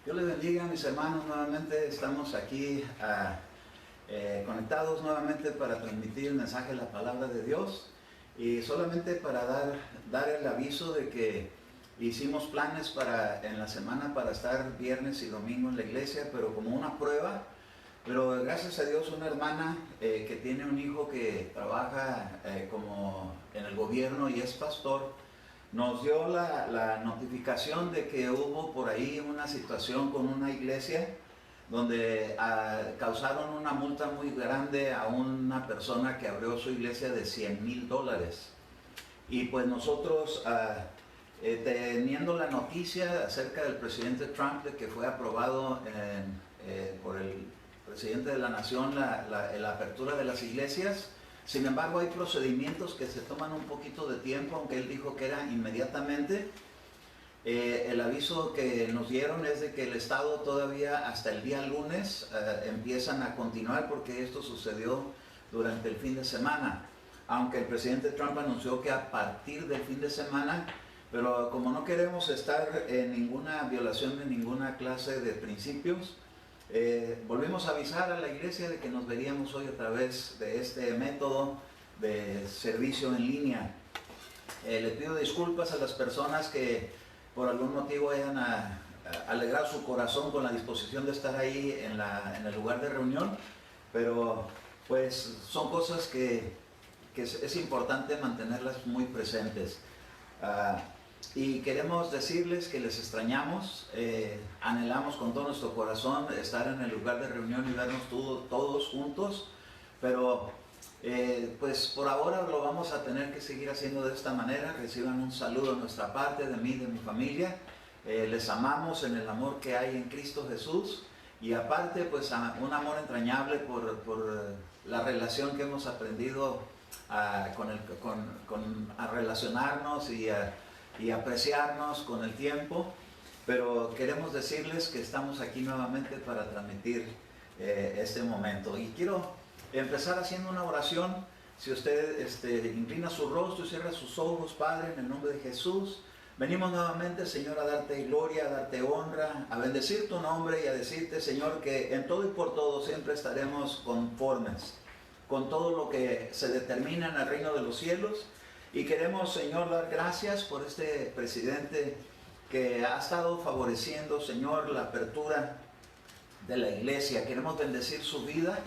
Dios les bendiga, mis hermanos. Nuevamente estamos aquí conectados nuevamente para transmitir el mensaje de la palabra de Dios, y solamente para dar el aviso de que hicimos planes en la semana para estar viernes y domingo en la iglesia, pero como una prueba. Pero gracias a Dios, una hermana que tiene un hijo que trabaja como en el gobierno y es pastor, nos dio la notificación de que hubo por ahí una situación con una iglesia donde causaron una multa muy grande a una persona que abrió su iglesia de $100,000. Y pues nosotros, teniendo la noticia acerca del presidente Trump, de que fue aprobado por el presidente de la nación la apertura de las iglesias. Sin embargo, hay procedimientos que se toman un poquito de tiempo, aunque él dijo que era inmediatamente. El aviso que nos dieron es de que el Estado todavía hasta el día lunes empiezan a continuar, porque esto sucedió durante el fin de semana. Aunque el presidente Trump anunció que a partir del fin de semana, pero como no queremos estar en ninguna violación de ninguna clase de principios, volvimos a avisar a la iglesia de que nos veríamos hoy a través de este método de servicio en línea. Le pido disculpas a las personas que por algún motivo hayan alegrado su corazón con la disposición de estar ahí en el lugar de reunión, pero pues son cosas que es importante mantenerlas muy presentes. Y queremos decirles que les extrañamos, anhelamos con todo nuestro corazón estar en el lugar de reunión y vernos todos juntos, pero pues por ahora lo vamos a tener que seguir haciendo de esta manera. Reciban un saludo de nuestra parte, de mí y de mi familia. Les amamos en el amor que hay en Cristo Jesús, y aparte pues un amor entrañable por la relación que hemos aprendido a relacionarnos y apreciarnos con el tiempo. Pero queremos decirles que estamos aquí nuevamente para transmitir este momento, y quiero empezar haciendo una oración. Si usted inclina su rostro y cierra sus ojos. Padre, en el nombre de Jesús, venimos nuevamente, Señor, a darte gloria, a darte honra, a bendecir tu nombre y a decirte, Señor, que en todo y por todo siempre estaremos conformes con todo lo que se determina en el reino de los cielos. Y queremos, Señor, dar gracias por este presidente que ha estado favoreciendo, Señor, la apertura de la iglesia. Queremos bendecir su vida.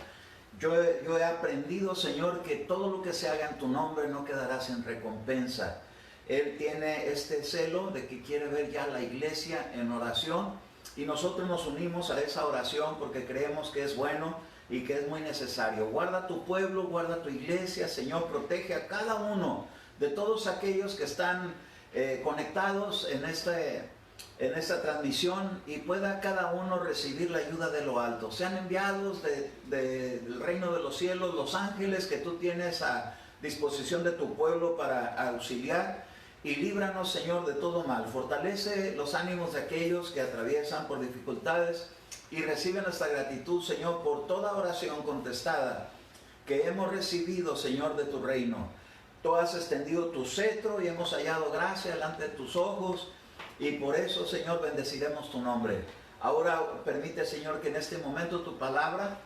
Yo he aprendido, Señor, que todo lo que se haga en tu nombre no quedará sin recompensa. Él tiene este celo de que quiere ver ya la iglesia en oración, y nosotros nos unimos a esa oración porque creemos que es bueno y que es muy necesario. Guarda tu pueblo, guarda tu iglesia, Señor. Protege a cada uno de todos aquellos que están conectados en esta transmisión, y pueda cada uno recibir la ayuda de lo alto. Sean enviados del reino de los cielos los ángeles que tú tienes a disposición de tu pueblo para auxiliar, y líbranos, Señor, de todo mal. Fortalece los ánimos de aquellos que atraviesan por dificultades, y recibe nuestra gratitud, Señor, por toda oración contestada que hemos recibido, Señor, de tu reino. Tú has extendido tu cetro y hemos hallado gracia delante de tus ojos, y por eso, Señor, bendeciremos tu nombre. Ahora permite, Señor, que en este momento tu palabra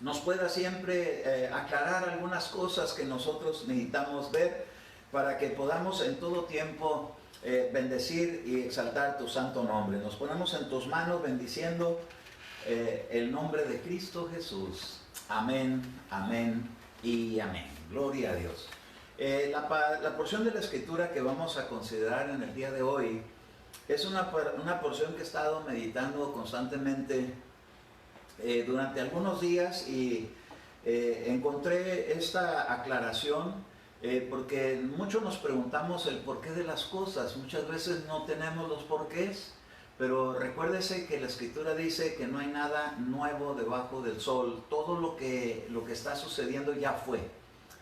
nos pueda siempre aclarar algunas cosas que nosotros necesitamos ver, para que podamos en todo tiempo bendecir y exaltar tu santo nombre. Nos ponemos en tus manos bendiciendo el nombre de Cristo Jesús. Amén, amén y amén. Gloria a Dios. La porción de la Escritura que vamos a considerar en el día de hoy es una porción que he estado meditando constantemente durante algunos días, y encontré esta aclaración porque muchos nos preguntamos el porqué de las cosas. Muchas veces no tenemos los porqués, pero recuérdese que la Escritura dice que no hay nada nuevo debajo del sol. Todo lo que está sucediendo ya fue,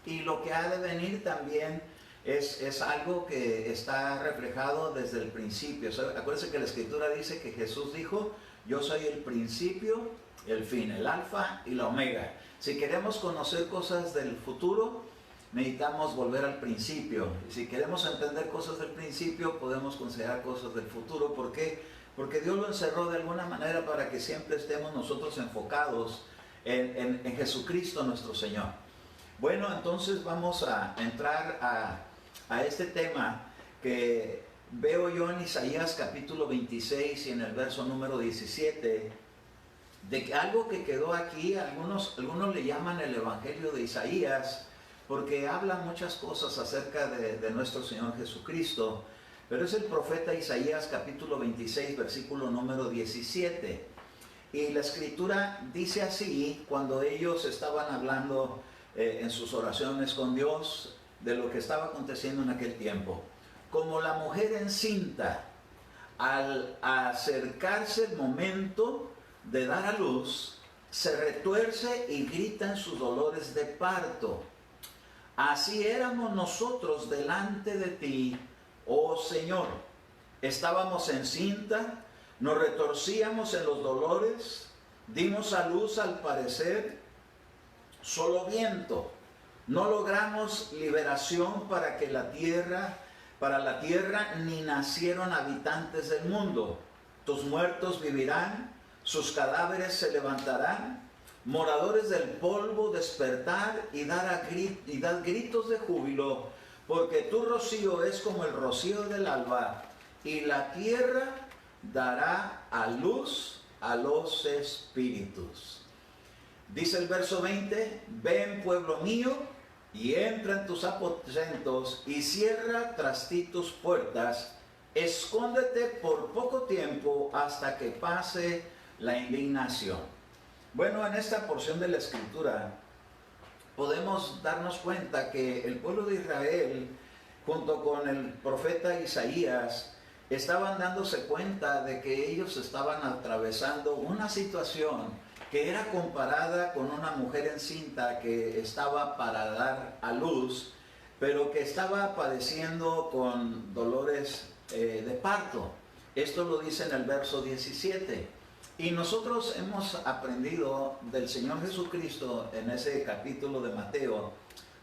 y lo que ha de venir también es algo que está reflejado desde el principio. Acuérdense que la Escritura dice que Jesús dijo: yo soy el principio, el fin, el alfa y la omega. Si queremos conocer cosas del futuro, necesitamos volver al principio. Y si queremos entender cosas del principio, podemos considerar cosas del futuro. ¿Por qué? porque Dios lo encerró de alguna manera para que siempre estemos nosotros enfocados en Jesucristo nuestro Señor. Bueno, entonces vamos a entrar a este tema que veo yo en Isaías capítulo 26 y en el verso número 17, de que algo que quedó aquí, algunos le llaman el Evangelio de Isaías, porque habla muchas cosas acerca de nuestro Señor Jesucristo, pero es el profeta Isaías capítulo 26, versículo número 17. Y la escritura dice así, cuando ellos estaban hablando en sus oraciones con Dios de lo que estaba aconteciendo en aquel tiempo. Como la mujer encinta, al acercarse el momento de dar a luz, se retuerce y grita en sus dolores de parto. Así éramos nosotros delante de ti, oh Señor. Estábamos encinta, nos retorcíamos en los dolores, dimos a luz al parecer solo viento. No logramos liberación para la tierra, ni nacieron habitantes del mundo. Tus muertos vivirán, sus cadáveres se levantarán, moradores del polvo despertar y dad gritos de júbilo, porque tu rocío es como el rocío del alba, y la tierra dará a luz a los espíritus. Dice el verso 20, ven pueblo mío, y entra en tus aposentos, y cierra tras ti tus puertas, escóndete por poco tiempo hasta que pase la indignación. Bueno, en esta porción de la escritura podemos darnos cuenta que el pueblo de Israel, junto con el profeta Isaías, estaban dándose cuenta de que ellos estaban atravesando una situación que era comparada con una mujer encinta que estaba para dar a luz, pero que estaba padeciendo con dolores de parto. Esto lo dice en el verso 17. Y nosotros hemos aprendido del Señor Jesucristo en ese capítulo de Mateo,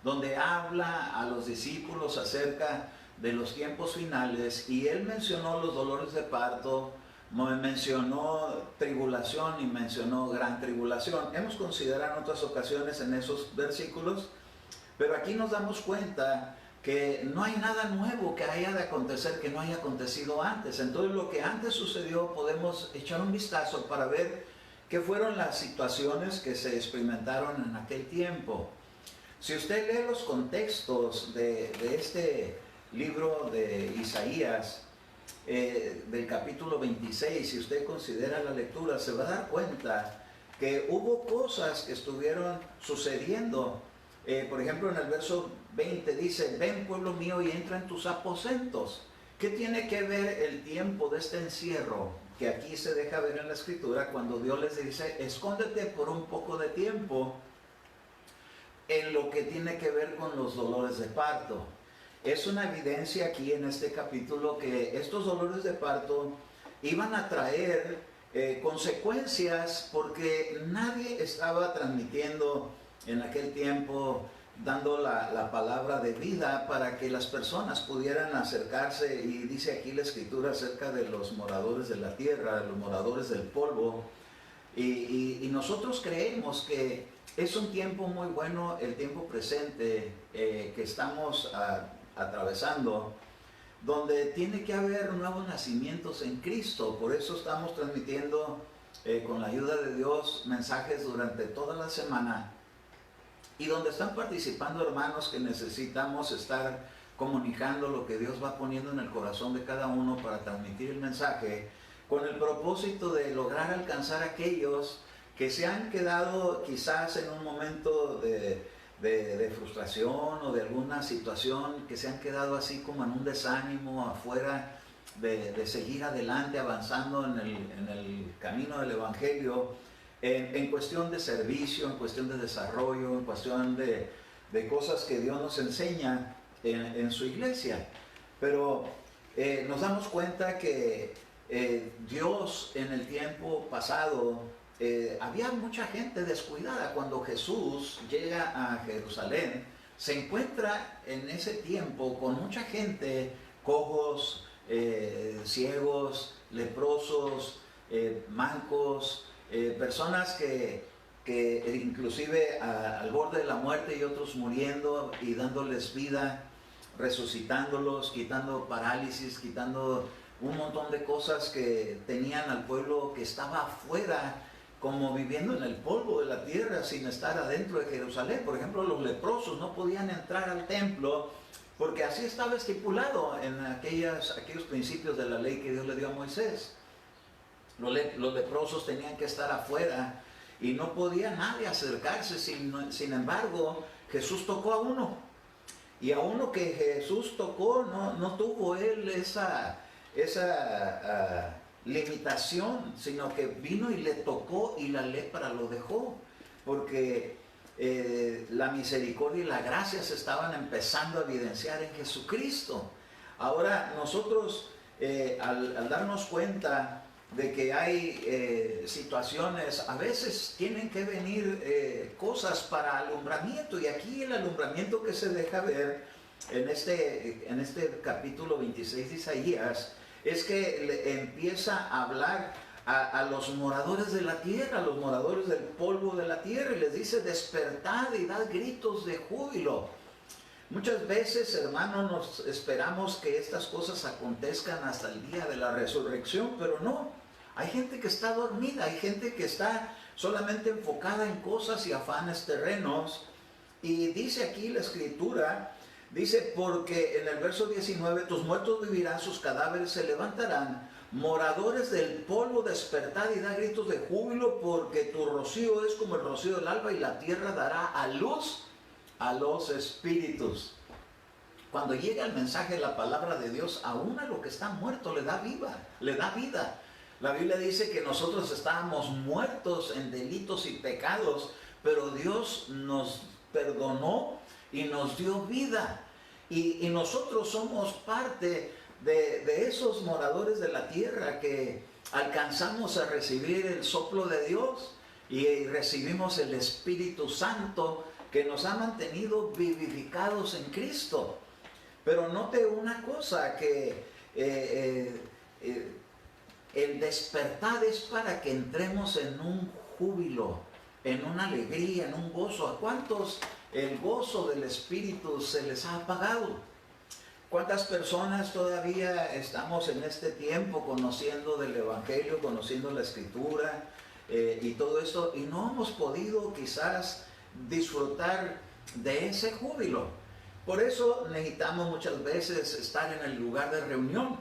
donde habla a los discípulos acerca de los tiempos finales, y Él mencionó los dolores de parto, mencionó tribulación y mencionó gran tribulación. Hemos considerado en otras ocasiones en esos versículos, pero aquí nos damos cuenta que no hay nada nuevo que haya de acontecer que no haya acontecido antes. Entonces lo que antes sucedió podemos echar un vistazo para ver qué fueron las situaciones que se experimentaron en aquel tiempo. Si usted lee los contextos de este libro de Isaías, del capítulo 26, si usted considera la lectura, se va a dar cuenta que hubo cosas que estuvieron sucediendo. Por ejemplo, en el verso 20 dice, ven pueblo mío y entra en tus aposentos. ¿Qué tiene que ver el tiempo de este encierro? Que aquí se deja ver en la escritura cuando Dios les dice, escóndete por un poco de tiempo, en lo que tiene que ver con los dolores de parto. Es una evidencia aquí en este capítulo que estos dolores de parto iban a traer consecuencias, porque nadie estaba transmitiendo en aquel tiempo, dando la palabra de vida para que las personas pudieran acercarse. Y dice aquí la escritura acerca de los moradores de la tierra, los moradores del polvo. Y nosotros creemos que es un tiempo muy bueno, el tiempo presente que estamos atravesando, donde tiene que haber nuevos nacimientos en Cristo. Por eso estamos transmitiendo con la ayuda de Dios mensajes durante toda la semana, y donde están participando hermanos que necesitamos estar comunicando lo que Dios va poniendo en el corazón de cada uno para transmitir el mensaje, con el propósito de lograr alcanzar a aquellos que se han quedado quizás en un momento de frustración o de alguna situación, que se han quedado así como en un desánimo, afuera de seguir adelante, avanzando en el camino del Evangelio, en cuestión de servicio, en cuestión de desarrollo, en cuestión de cosas que Dios nos enseña en su iglesia. Pero nos damos cuenta que Dios en el tiempo pasado, había mucha gente descuidada. Cuando Jesús llega a Jerusalén, se encuentra en ese tiempo con mucha gente, cojos, ciegos, leprosos, mancos, personas que inclusive al borde de la muerte y otros muriendo y dándoles vida, resucitándolos, quitando parálisis, quitando un montón de cosas que tenían al pueblo que estaba afuera, como viviendo en el polvo de la tierra sin estar adentro de Jerusalén. Por ejemplo, los leprosos no podían entrar al templo porque así estaba estipulado en aquellos principios de la ley que Dios le dio a Moisés. Los leprosos tenían que estar afuera y no podía nadie acercarse. Sin embargo, Jesús tocó a uno. Y a uno que Jesús tocó, no tuvo él esa limitación, sino que vino y le tocó y la lepra lo dejó. Porque la misericordia y la gracia se estaban empezando a evidenciar en Jesucristo. Ahora nosotros, al darnos cuenta de que hay situaciones, a veces tienen que venir cosas para alumbramiento, y aquí el alumbramiento que se deja ver en este capítulo 26 de Isaías es que empieza a hablar a los moradores de la tierra, a los moradores del polvo de la tierra, y les dice: despertad y dad gritos de júbilo. Muchas veces, hermanos, nos esperamos que estas cosas acontezcan hasta el día de la resurrección, pero no. Hay gente que está dormida, hay gente que está solamente enfocada en cosas y afanes terrenos. Y dice aquí la Escritura, dice: porque en el verso 19, tus muertos vivirán, sus cadáveres se levantarán, moradores del polvo, despertad y da gritos de júbilo, porque tu rocío es como el rocío del alba, y la tierra dará a luz a los espíritus. Cuando llega el mensaje de la palabra de Dios, aún a lo que está muerto le da vida. La Biblia dice que nosotros estábamos muertos en delitos y pecados, pero Dios nos perdonó y nos dio vida. Y nosotros somos parte de esos moradores de la tierra que alcanzamos a recibir el soplo de Dios y recibimos el Espíritu Santo que nos ha mantenido vivificados en Cristo. Pero note una cosa, que el despertar es para que entremos en un júbilo, en una alegría, en un gozo. ¿A cuántos el gozo del Espíritu se les ha apagado? ¿Cuántas personas todavía estamos en este tiempo conociendo del Evangelio, conociendo la Escritura y todo esto, y no hemos podido quizás disfrutar de ese júbilo? Por eso necesitamos muchas veces estar en el lugar de reunión.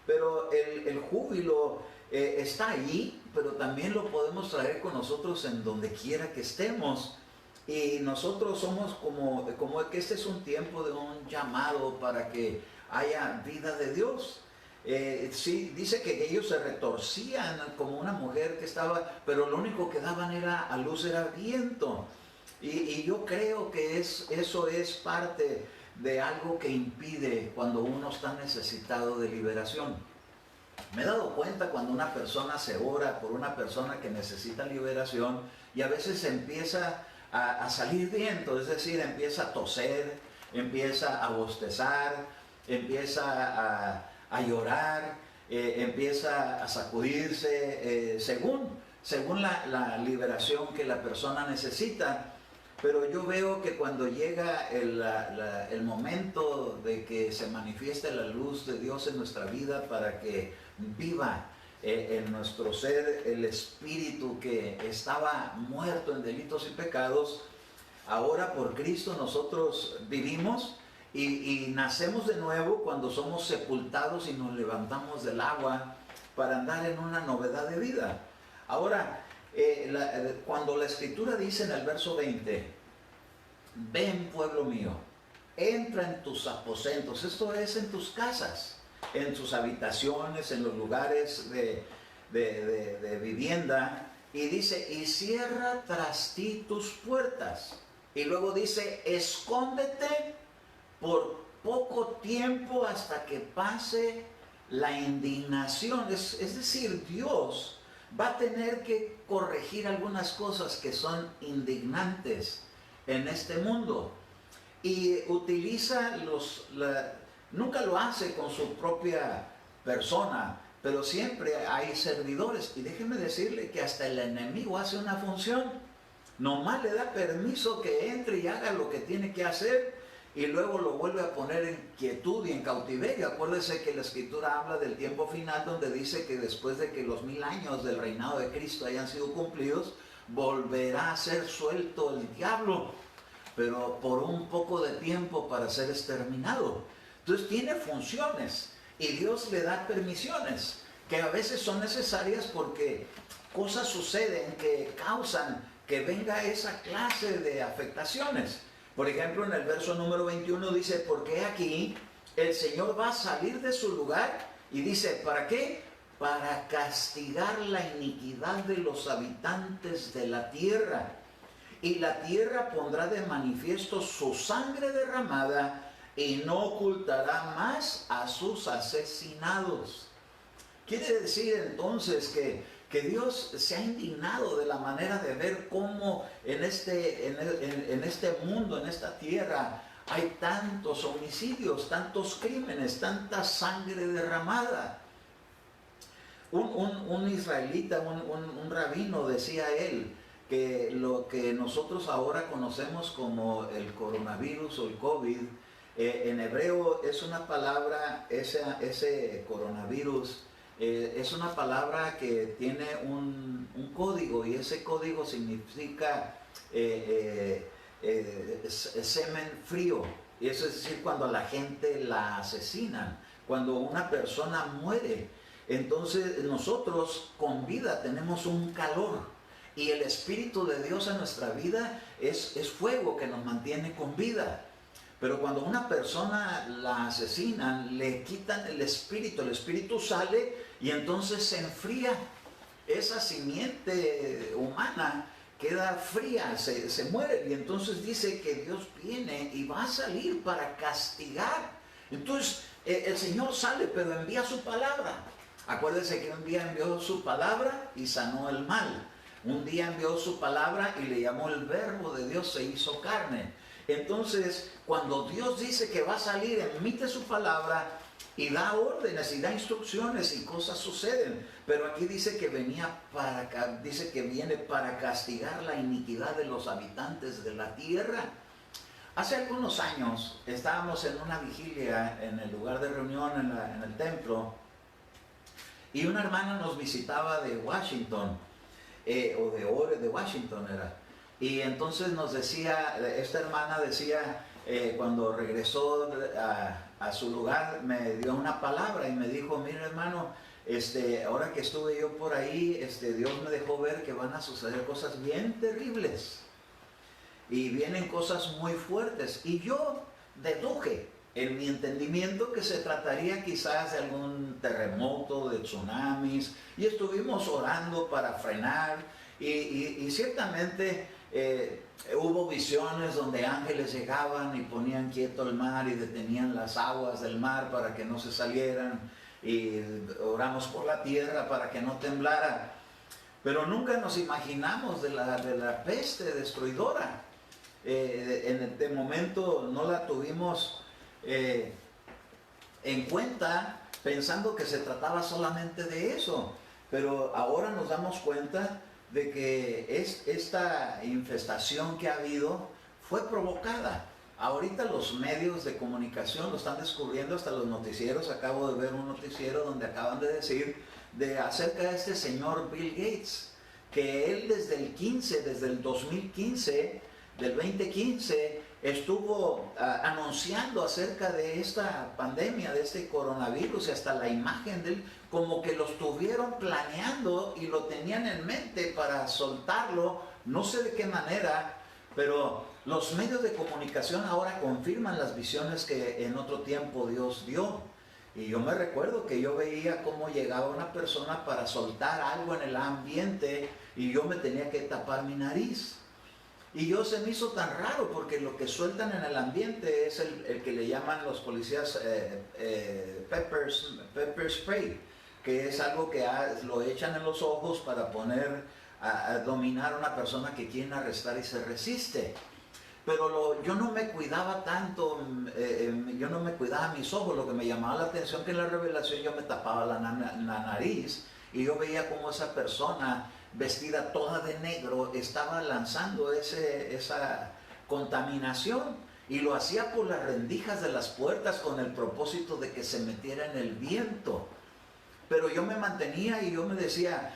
Pero el júbilo está allí, pero también lo podemos traer con nosotros en donde quiera que estemos. Y nosotros somos como que este es un tiempo de un llamado para que haya vida de Dios. Sí, dice que ellos se retorcían como una mujer que estaba, pero lo único que daban a luz era viento. Y yo creo que eso es parte de algo que impide cuando uno está necesitado de liberación. Me he dado cuenta cuando una persona se ora por una persona que necesita liberación, y a veces empieza a salir viento, es decir, empieza a toser, empieza a bostezar, empieza a llorar, empieza a sacudirse, según la liberación que la persona necesita. Pero yo veo que cuando llega el momento de que se manifieste la luz de Dios en nuestra vida para que viva en nuestro ser el espíritu que estaba muerto en delitos y pecados, ahora por Cristo nosotros vivimos y nacemos de nuevo cuando somos sepultados y nos levantamos del agua para andar en una novedad de vida. Ahora, cuando la Escritura dice en el verso 20: ven, pueblo mío, entra en tus aposentos, esto es en tus casas, en tus habitaciones, en los lugares de vivienda, y dice: y cierra tras ti tus puertas. Y luego dice: escóndete por poco tiempo hasta que pase la indignación. Es decir, Dios va a tener que corregir algunas cosas que son indignantes en este mundo, y utiliza nunca lo hace con su propia persona, pero siempre hay servidores. Y déjeme decirle que hasta el enemigo hace una función. Nomás le da permiso que entre y haga lo que tiene que hacer, y luego lo vuelve a poner en quietud y en cautiverio. Acuérdese que la Escritura habla del tiempo final, donde dice que después de que los 1000 años del reinado de Cristo hayan sido cumplidos, volverá a ser suelto el diablo, pero por un poco de tiempo para ser exterminado. Entonces tiene funciones, y Dios le da permisiones que a veces son necesarias porque cosas suceden que causan que venga esa clase de afectaciones. Por ejemplo, en el verso número 21 dice, porque aquí el Señor va a salir de su lugar, y dice, ¿para qué? Para castigar la iniquidad de los habitantes de la tierra. Y la tierra pondrá de manifiesto su sangre derramada, y no ocultará más a sus asesinados. Quiere decir entonces que Dios se ha indignado de la manera de ver cómo en este mundo, en esta tierra, hay tantos homicidios, tantos crímenes, tanta sangre derramada. Un israelita, un rabino, decía él, que lo que nosotros ahora conocemos como el coronavirus o el COVID, en hebreo es una palabra, ese coronavirus, es una palabra que tiene un código, y ese código significa semen frío. Y eso es decir, cuando a la gente la asesinan, cuando una persona muere. Entonces nosotros con vida tenemos un calor, y el Espíritu de Dios en nuestra vida es fuego que nos mantiene con vida. Pero cuando una persona la asesinan, le quitan el espíritu sale, y entonces se enfría. Esa simiente humana queda fría, se muere, y entonces dice que Dios viene y va a salir para castigar. Entonces el Señor sale, pero envía su palabra. Acuérdese que un día envió su palabra y sanó el mal. Un día envió su palabra y le llamó el verbo de Dios, se hizo carne. Entonces, cuando Dios dice que va a salir, emite su palabra y da órdenes y da instrucciones, y cosas suceden. Pero aquí dice que viene para castigar la iniquidad de los habitantes de la tierra. Hace algunos años estábamos en una vigilia en el lugar de reunión, en el templo, y una hermana nos visitaba de Washington, de Washington era. Y entonces nos decía, esta hermana decía, cuando regresó a su lugar, me dio una palabra y me dijo, mira hermano, ahora que estuve yo por ahí, Dios me dejó ver que van a suceder cosas bien terribles. Y vienen cosas muy fuertes. Y yo deduje en mi entendimiento que se trataría quizás de algún terremoto, de tsunamis. Y estuvimos orando para frenar. Y ciertamente hubo visiones donde ángeles llegaban y ponían quieto el mar y detenían las aguas del mar para que no se salieran, y oramos por la tierra para que no temblara. Pero nunca nos imaginamos de la peste destruidora. En este momento no la tuvimos en cuenta, pensando que se trataba solamente de eso. Pero ahora nos damos cuenta de que esta infestación que ha habido fue provocada. Ahorita los medios de comunicación lo están descubriendo, hasta los noticieros. Acabo de ver un noticiero donde acaban de decir acerca de este señor Bill Gates, que él desde el 2015, del 2015, estuvo anunciando acerca de esta pandemia, de este coronavirus, y hasta la imagen de él, como que lo estuvieron planeando y lo tenían en mente para soltarlo, no sé de qué manera, pero los medios de comunicación ahora confirman las visiones que en otro tiempo Dios dio. Y yo me recuerdo que yo veía cómo llegaba una persona para soltar algo en el ambiente, y yo me tenía que tapar mi nariz. Y yo se me hizo tan raro, porque lo que sueltan en el ambiente es el que le llaman los policías pepper spray, que es algo que lo echan en los ojos para poner a dominar a una persona que quieren arrestar y se resiste. pero yo no me cuidaba tanto, yo no me cuidaba mis ojos. Lo que me llamaba la atención que en la revelación yo me tapaba la nariz y yo veía como esa persona vestida toda de negro estaba lanzando esa contaminación, y lo hacía por las rendijas de las puertas con el propósito de que se metiera en el viento. Pero yo me mantenía y yo me decía,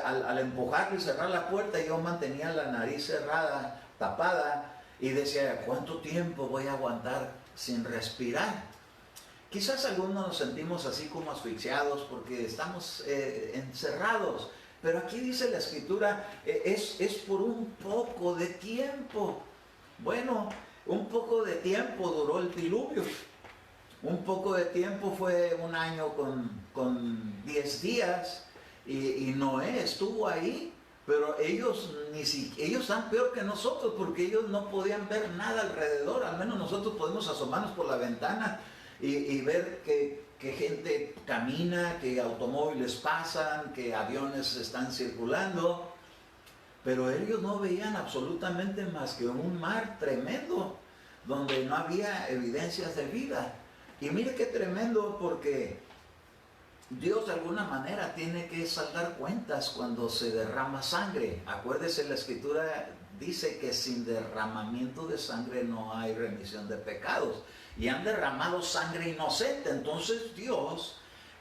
al empujar y cerrar la puerta, yo mantenía la nariz cerrada, tapada, y decía, ¿cuánto tiempo voy a aguantar sin respirar? Quizás algunos nos sentimos así como asfixiados porque estamos encerrados, pero aquí dice la Escritura, es por un poco de tiempo. Bueno, un poco de tiempo duró el diluvio. Un poco de tiempo fue un año con 10 días, y Noé estuvo ahí, pero ellos están peor que nosotros, porque ellos no podían ver nada alrededor. Al menos nosotros podemos asomarnos por la ventana y ver que gente camina, que automóviles pasan, que aviones están circulando, pero ellos no veían absolutamente más que un mar tremendo, donde no había evidencias de vida. Y mire qué tremendo, porque Dios de alguna manera tiene que saldar cuentas cuando se derrama sangre. Acuérdese, la Escritura dice que sin derramamiento de sangre no hay remisión de pecados. Y han derramado sangre inocente. Entonces Dios,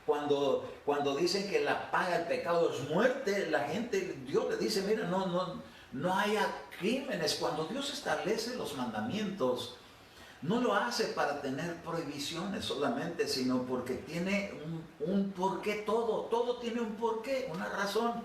cuando dicen que la paga del pecado es muerte, la gente, Dios le dice, mira, no haya crímenes. Cuando Dios establece los mandamientos, no lo hace para tener prohibiciones solamente, sino porque tiene un porqué. Todo tiene un porqué, una razón.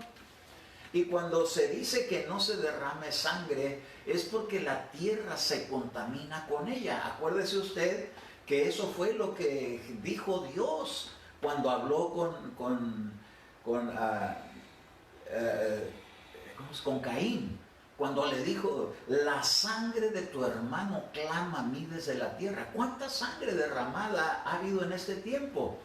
Y cuando se dice que no se derrame sangre, es porque la tierra se contamina con ella. Acuérdese usted que eso fue lo que dijo Dios cuando habló con Caín. Cuando le dijo, la sangre de tu hermano clama a mí desde la tierra. ¿Cuánta sangre derramada ha habido en este tiempo?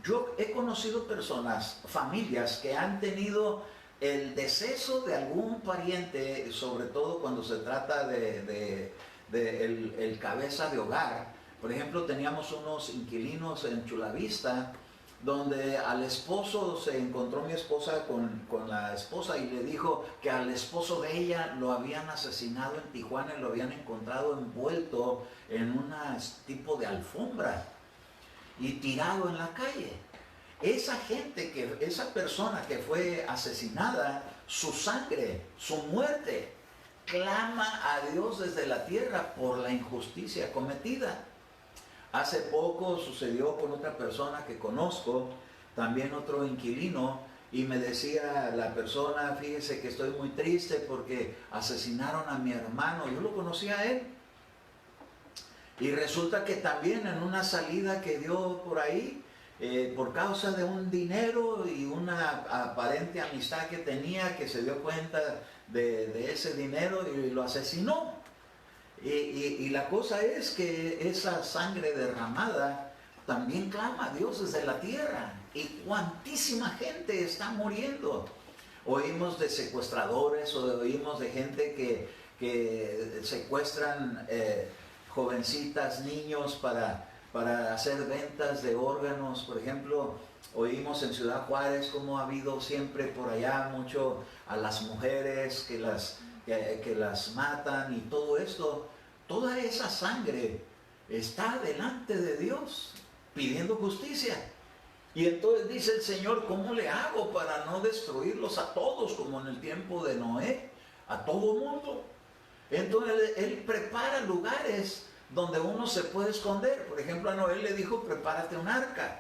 Yo he conocido personas, familias, que han tenido el deceso de algún pariente, sobre todo cuando se trata de el cabeza de hogar. Por ejemplo, teníamos unos inquilinos en Chula Vista, donde al esposo se encontró mi esposa con la esposa y le dijo que al esposo de ella lo habían asesinado en Tijuana y lo habían encontrado envuelto en un tipo de alfombra y tirado en la calle. Esa persona que fue asesinada, su sangre, su muerte, clama a Dios desde la tierra por la injusticia cometida. Hace poco sucedió con otra persona que conozco, también otro inquilino, y me decía la persona, fíjese que estoy muy triste porque asesinaron a mi hermano. Yo lo conocía a él. Y resulta que también en una salida que dio por ahí, por causa de un dinero y una aparente amistad que tenía, que se dio cuenta de ese dinero y lo asesinó. Y la cosa es que esa sangre derramada también clama a Dios desde la tierra. Y cuantísima gente está muriendo. Oímos de secuestradores, o oímos de gente que secuestran jovencitas, niños para hacer ventas de órganos. Por ejemplo, oímos en Ciudad Juárez cómo ha habido siempre por allá mucho a las mujeres que las matan y todo esto. Toda esa sangre está delante de Dios pidiendo justicia. Y entonces dice el Señor, ¿cómo le hago para no destruirlos a todos como en el tiempo de Noé? A todo mundo. Entonces Él prepara lugares donde uno se puede esconder. Por ejemplo, a Noé le dijo, prepárate un arca.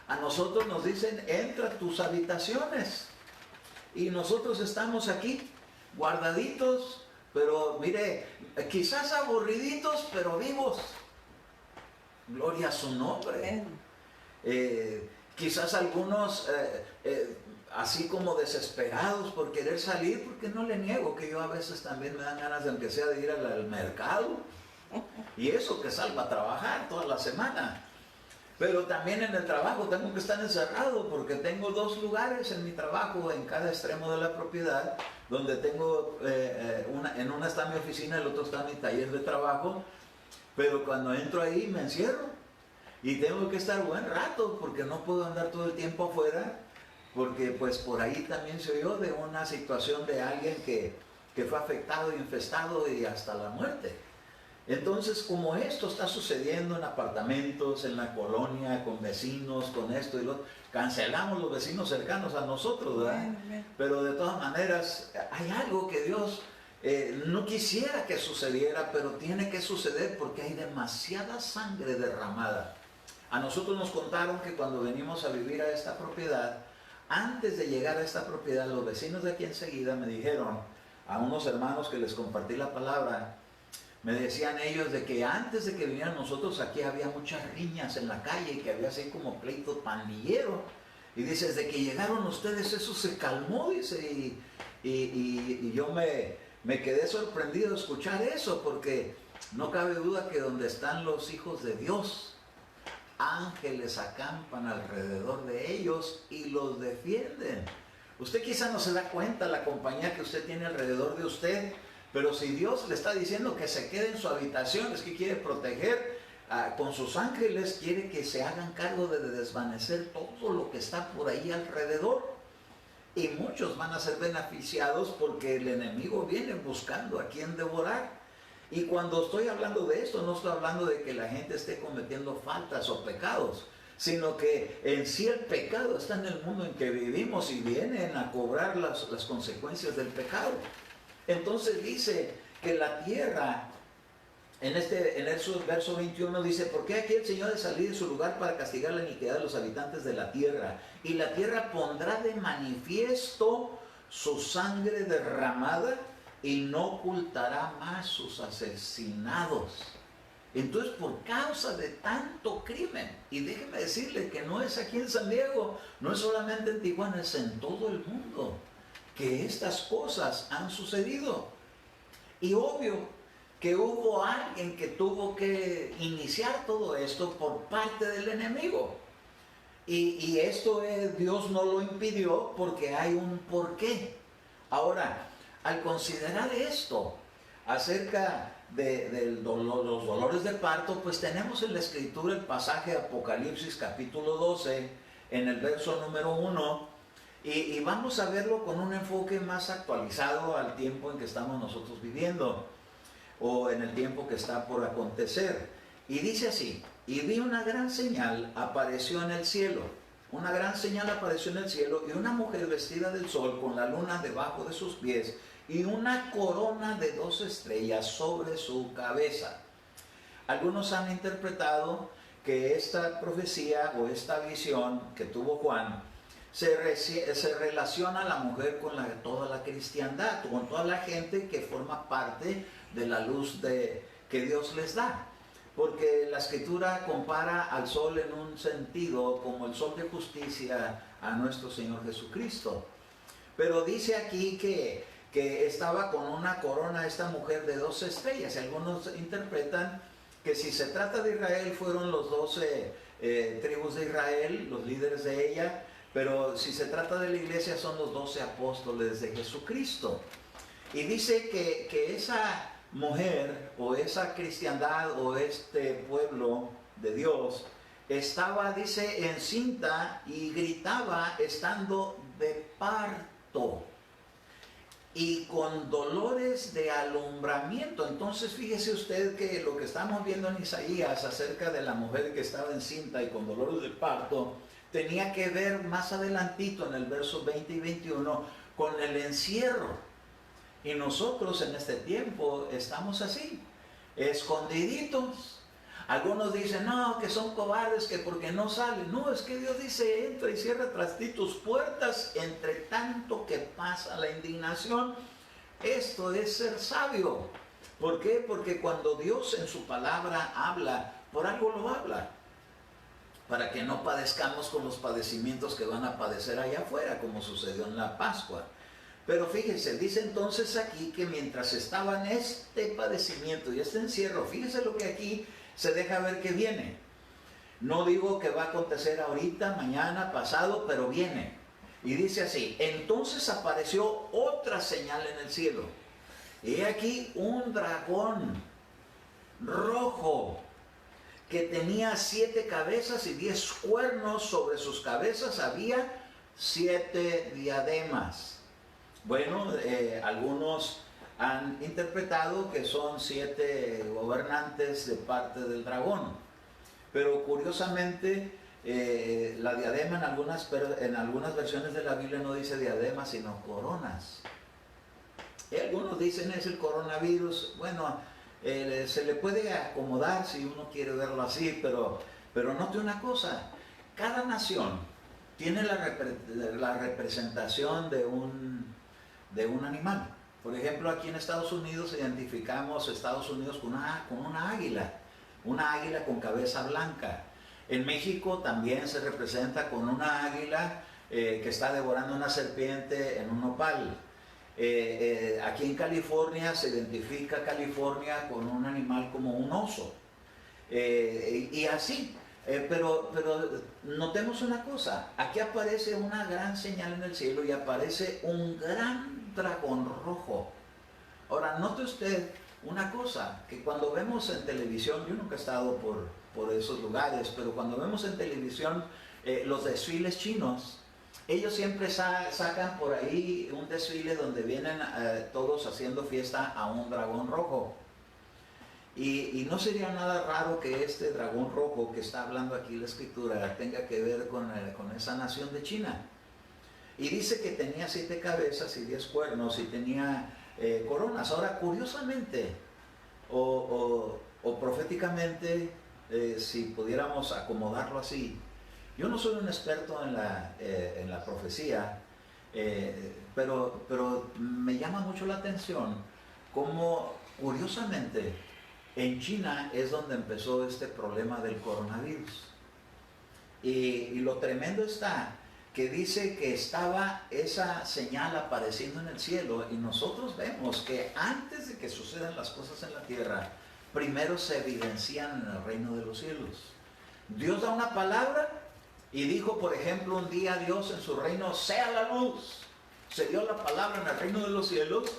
A nosotros nos dicen, entra a tus habitaciones. Y nosotros estamos aquí, guardaditos, pero mire, quizás aburriditos, pero vivos. Gloria a su nombre. Quizás algunos así como desesperados por querer salir, porque no le niego que yo a veces también me dan ganas de, aunque sea, de ir al mercado. Y eso que salgo a trabajar toda la semana. Pero también en el trabajo tengo que estar encerrado porque tengo 2 lugares en mi trabajo, en cada extremo de la propiedad, donde tengo, en una está mi oficina, el otro está mi taller de trabajo, pero cuando entro ahí me encierro y tengo que estar buen rato porque no puedo andar todo el tiempo afuera, porque pues por ahí también se oyó de una situación de alguien que fue afectado, infestado y hasta la muerte. Entonces, como esto está sucediendo en apartamentos, en la colonia, con vecinos, con esto y lo otro, cancelamos los vecinos cercanos a nosotros, ¿verdad? Pero de todas maneras, hay algo que Dios no quisiera que sucediera, pero tiene que suceder porque hay demasiada sangre derramada. A nosotros nos contaron que cuando venimos a vivir a esta propiedad, antes de llegar a esta propiedad, los vecinos de aquí enseguida me dijeron, a unos hermanos que les compartí la palabra, me decían ellos de que antes de que vinieran nosotros aquí había muchas riñas en la calle, que había así como pleito pandillero. Y dice, desde que llegaron ustedes eso se calmó, dice, y yo me quedé sorprendido de escuchar eso, porque no cabe duda que donde están los hijos de Dios, ángeles acampan alrededor de ellos y los defienden. Usted quizá no se da cuenta la compañía que usted tiene alrededor de usted, pero si Dios le está diciendo que se quede en su habitación, es que quiere proteger con sus ángeles, quiere que se hagan cargo de desvanecer todo lo que está por ahí alrededor. Y muchos van a ser beneficiados porque el enemigo viene buscando a quien devorar. Y cuando estoy hablando de esto, no estoy hablando de que la gente esté cometiendo faltas o pecados, sino que en sí el pecado está en el mundo en que vivimos y vienen a cobrar las consecuencias del pecado. Entonces dice que la tierra, en el verso 21 dice, porque aquí el Señor ha de salir de su lugar para castigar la iniquidad de los habitantes de la tierra, y la tierra pondrá de manifiesto su sangre derramada y no ocultará más sus asesinados. Entonces, por causa de tanto crimen, y déjeme decirle que no es aquí en San Diego, no es solamente en Tijuana, es en todo el mundo que estas cosas han sucedido. Y obvio que hubo alguien que tuvo que iniciar todo esto por parte del enemigo. Y esto Dios no lo impidió porque hay un porqué. Ahora, al considerar esto acerca de los dolores de parto, pues tenemos en la escritura el pasaje de Apocalipsis capítulo 12 en el verso número 1. Y vamos a verlo con un enfoque más actualizado al tiempo en que estamos nosotros viviendo, o en el tiempo que está por acontecer. Y dice así, y vi una gran señal apareció en el cielo, una gran señal apareció en el cielo, y una mujer vestida del sol con la luna debajo de sus pies, y una corona de 2 estrellas sobre su cabeza. Algunos han interpretado que esta profecía o esta visión que tuvo Juan se relaciona a la mujer con toda la cristiandad, con toda la gente que forma parte de la luz que Dios les da. Porque la escritura compara al sol en un sentido como el sol de justicia a nuestro Señor Jesucristo. Pero dice aquí que estaba con una corona esta mujer de 2 estrellas. Y algunos interpretan que si se trata de Israel fueron los 12 tribus de Israel, los líderes de ella. Pero si se trata de la iglesia son los 12 apóstoles de Jesucristo. Y dice que esa mujer o esa cristiandad o este pueblo de Dios estaba, dice, encinta y gritaba estando de parto y con dolores de alumbramiento. Entonces fíjese usted que lo que estamos viendo en Isaías acerca de la mujer que estaba encinta y con dolores de parto tenía que ver más adelantito en el verso 20 y 21 con el encierro. Y nosotros en este tiempo estamos así, escondiditos. Algunos dicen, no, que son cobardes, que porque no salen. No, es que Dios dice, entra y cierra tras ti tus puertas, entre tanto que pasa la indignación. Esto es ser sabio. ¿Por qué? Porque cuando Dios en su palabra habla, por algo lo habla. Para que no padezcamos con los padecimientos que van a padecer allá afuera, como sucedió en la Pascua. Pero fíjense, dice entonces aquí que mientras estaba en este padecimiento y este encierro, fíjense lo que aquí se deja ver que viene. No digo que va a acontecer ahorita, mañana, pasado, pero viene. Y dice así: entonces apareció otra señal en el cielo. Y he aquí un dragón rojo que tenía 7 cabezas y 10 cuernos. Sobre sus cabezas había 7 diademas. Bueno, algunos han interpretado que son 7 gobernantes de parte del dragón. Pero curiosamente, la diadema en algunas versiones de la Biblia no dice diadema, sino coronas. Y algunos dicen es el coronavirus. Bueno, se le puede acomodar si uno quiere verlo así, pero note una cosa: cada nación tiene la representación de un animal. Por ejemplo, aquí en Estados Unidos identificamos Estados Unidos con una águila con cabeza blanca. En México también se representa con una águila que está devorando una serpiente en un nopal. Aquí en California se identifica California con un animal como un oso. Y así. Pero notemos una cosa: aquí aparece una gran señal en el cielo y aparece un gran dragón rojo. Ahora, note usted una cosa, que cuando vemos en televisión, yo nunca he estado por esos lugares, pero cuando vemos en televisión los desfiles chinos, ellos siempre sacan por ahí un desfile donde vienen todos haciendo fiesta a un dragón rojo. Y no sería nada raro que este dragón rojo que está hablando aquí la escritura tenga que ver con esa nación de China. Y dice que tenía 7 cabezas y 10 cuernos y tenía coronas. Ahora, curiosamente o proféticamente, si pudiéramos acomodarlo así, yo no soy un experto en la profecía, pero me llama mucho la atención cómo, curiosamente, en China es donde empezó este problema del coronavirus. Y lo tremendo está que dice que estaba esa señal apareciendo en el cielo, y nosotros vemos que antes de que sucedan las cosas en la tierra, primero se evidencian en el reino de los cielos. Dios da una palabra y dijo, por ejemplo, un día Dios en su reino: sea la luz. Se dio la palabra en el reino de los cielos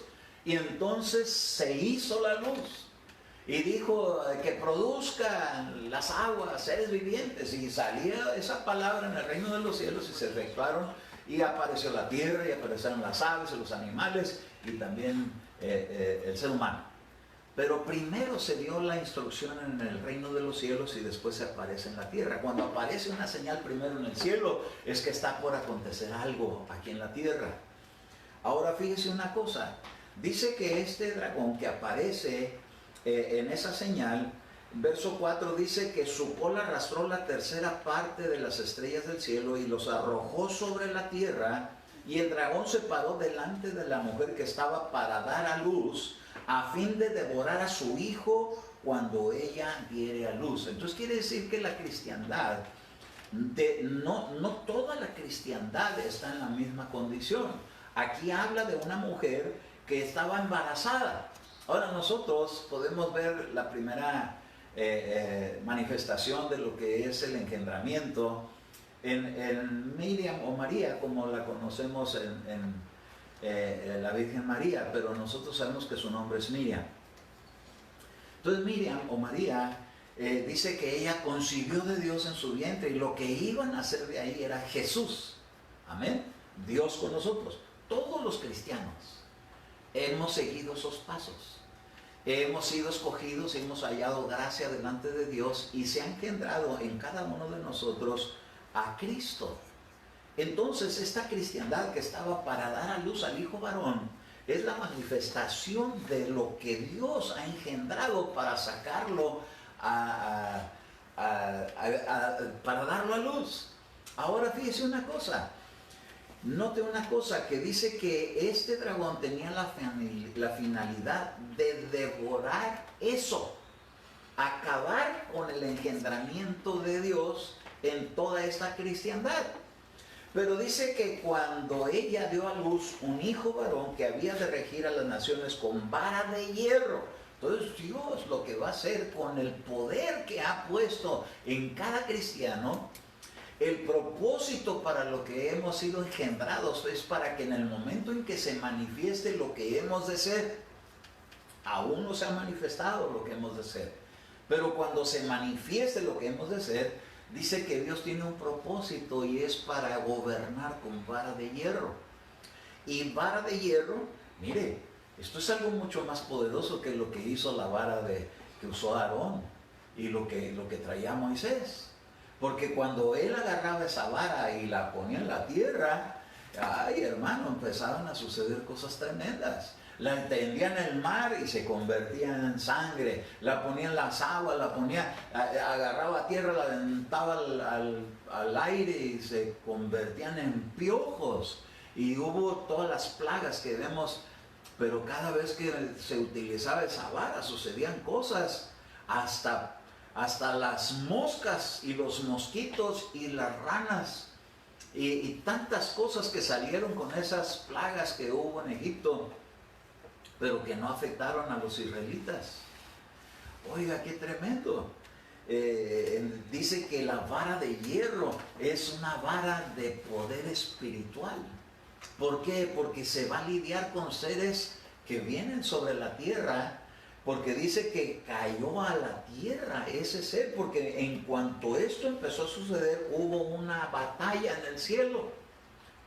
y entonces se hizo la luz. Y dijo que produzcan las aguas, seres vivientes, y salía esa palabra en el reino de los cielos y se efectuaron, y apareció la tierra, y aparecieron las aves y los animales, y también el ser humano. Pero primero se dio la instrucción en el reino de los cielos y después se aparece en la tierra. Cuando aparece una señal primero en el cielo, es que está por acontecer algo aquí en la tierra. Ahora fíjese una cosa, dice que este dragón que aparece en esa señal, verso 4 dice que su cola arrastró la tercera parte de las estrellas del cielo y los arrojó sobre la tierra, y el dragón se paró delante de la mujer que estaba para dar a luz, a fin de devorar a su hijo cuando ella diere a luz. Entonces quiere decir que la cristiandad, no toda la cristiandad está en la misma condición. Aquí habla de una mujer que estaba embarazada. Ahora nosotros podemos ver la primera manifestación de lo que es el engendramiento en Miriam o María, como la conocemos en la Virgen María, pero nosotros sabemos que su nombre es Miriam. Entonces Miriam o María dice que ella concibió de Dios en su vientre, y lo que iban a hacer de ahí era Jesús. Amén. Dios con nosotros. Todos los cristianos hemos seguido esos pasos. Hemos sido escogidos y hemos hallado gracia delante de Dios, y se ha engendrado en cada uno de nosotros a Cristo. Entonces esta cristiandad que estaba para dar a luz al hijo varón es la manifestación de lo que Dios ha engendrado para sacarlo para darlo a luz. Ahora fíjese una cosa. Note una cosa, que dice que este dragón tenía la finalidad de devorar eso, acabar con el engendramiento de Dios en toda esta cristiandad. Pero dice que cuando ella dio a luz un hijo varón que había de regir a las naciones con vara de hierro. Entonces Dios lo que va a hacer con el poder que ha puesto en cada cristiano, el propósito para lo que hemos sido engendrados es para que en el momento en que se manifieste lo que hemos de ser, aún no se ha manifestado lo que hemos de ser, pero cuando se manifieste lo que hemos de ser, dice que Dios tiene un propósito y es para gobernar con vara de hierro. Y vara de hierro, mire, esto es algo mucho más poderoso que lo que hizo la vara que usó Aarón y lo que traía Moisés. Porque cuando él agarraba esa vara y la ponía en la tierra, ay hermano, empezaban a suceder cosas tremendas. La tendían en el mar y se convertía en sangre. La ponía en las aguas, agarraba tierra, la aventaba al aire y se convertían en piojos. Y hubo todas las plagas que vemos, pero cada vez que se utilizaba esa vara sucedían cosas, hasta las moscas y los mosquitos y las ranas y tantas cosas que salieron con esas plagas que hubo en Egipto, pero que no afectaron a los israelitas. Oiga, qué tremendo. Dice que la vara de hierro es una vara de poder espiritual. ¿Por qué? Porque se va a lidiar con seres que vienen sobre la tierra, porque dice que cayó a la tierra ese ser, porque en cuanto esto empezó a suceder, hubo una batalla en el cielo.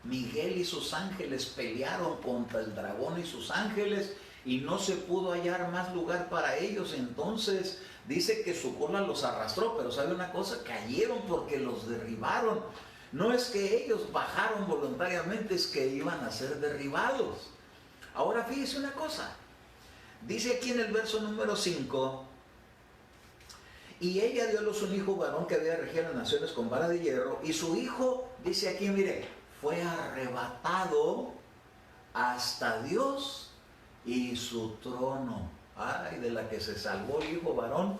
Miguel y sus ángeles pelearon contra el dragón y sus ángeles y no se pudo hallar más lugar para ellos. Entonces dice que su cola los arrastró, pero ¿sabe una cosa? Cayeron porque los derribaron. No es que ellos bajaron voluntariamente, es que iban a ser derribados. Ahora fíjese una cosa. Dice aquí en el verso número 5, y ella dio a luz un hijo varón que había regido las naciones con vara de hierro, y su hijo, dice aquí, mire, fue arrebatado hasta Dios y su trono. Ay, de la que se salvó el hijo varón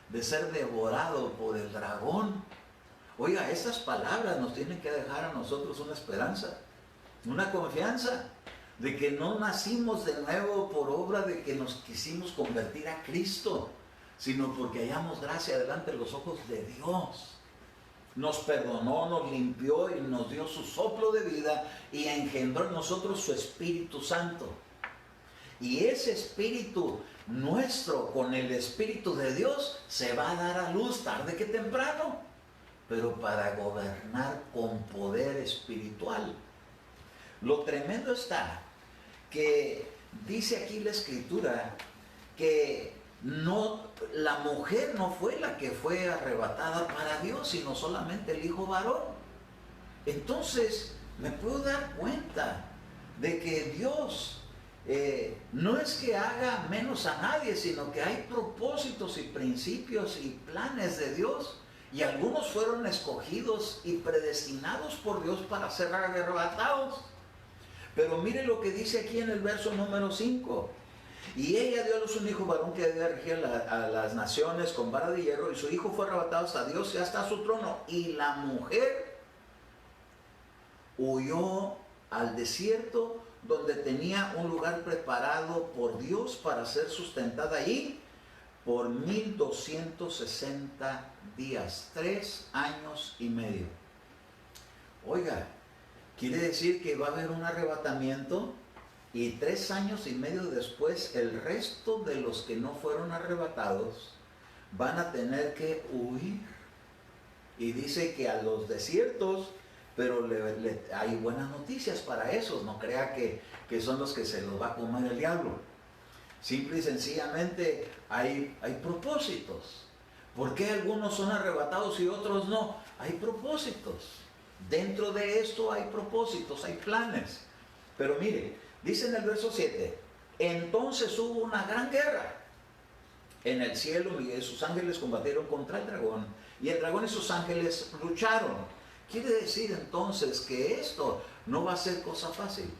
de ser devorado por el dragón. Oiga, estas palabras nos tienen que dejar a nosotros una esperanza, una confianza de que no nacimos de nuevo por obra de que nos quisimos convertir a Cristo, sino porque hallamos gracia delante de los ojos de Dios. Nos perdonó, nos limpió y nos dio su soplo de vida y engendró en nosotros su Espíritu Santo. Y ese Espíritu nuestro con el Espíritu de Dios se va a dar a luz tarde que temprano, pero para gobernar con poder espiritual. Lo tremendo está que dice aquí la Escritura que la mujer no fue la que fue arrebatada para Dios, sino solamente el hijo varón. Entonces me puedo dar cuenta de que Dios no es que haga menos a nadie, sino que hay propósitos y principios y planes de Dios, y algunos fueron escogidos y predestinados por Dios para ser arrebatados. Pero mire lo que dice aquí en el verso número 5. Y ella dio a luz un hijo varón que había regido a las naciones con vara de hierro, y su hijo fue arrebatado hasta Dios y hasta su trono. Y la mujer huyó al desierto, donde tenía un lugar preparado por Dios para ser sustentada allí por 1260 días, 3 años y medio. Oiga, quiere decir que va a haber un arrebatamiento y 3 años y medio después el resto de los que no fueron arrebatados van a tener que huir. Y dice que a los desiertos, pero hay buenas noticias para esos. No crea que son los que se los va a comer el diablo. Simple y sencillamente hay propósitos. ¿Por qué algunos son arrebatados y otros no? Hay propósitos. Dentro de esto hay propósitos, hay planes. Pero mire, dice en el verso 7, entonces hubo una gran guerra en el cielo, Miguel y sus ángeles combatieron contra el dragón, y el dragón y sus ángeles lucharon. Quiere decir entonces que esto no va a ser cosa fácil.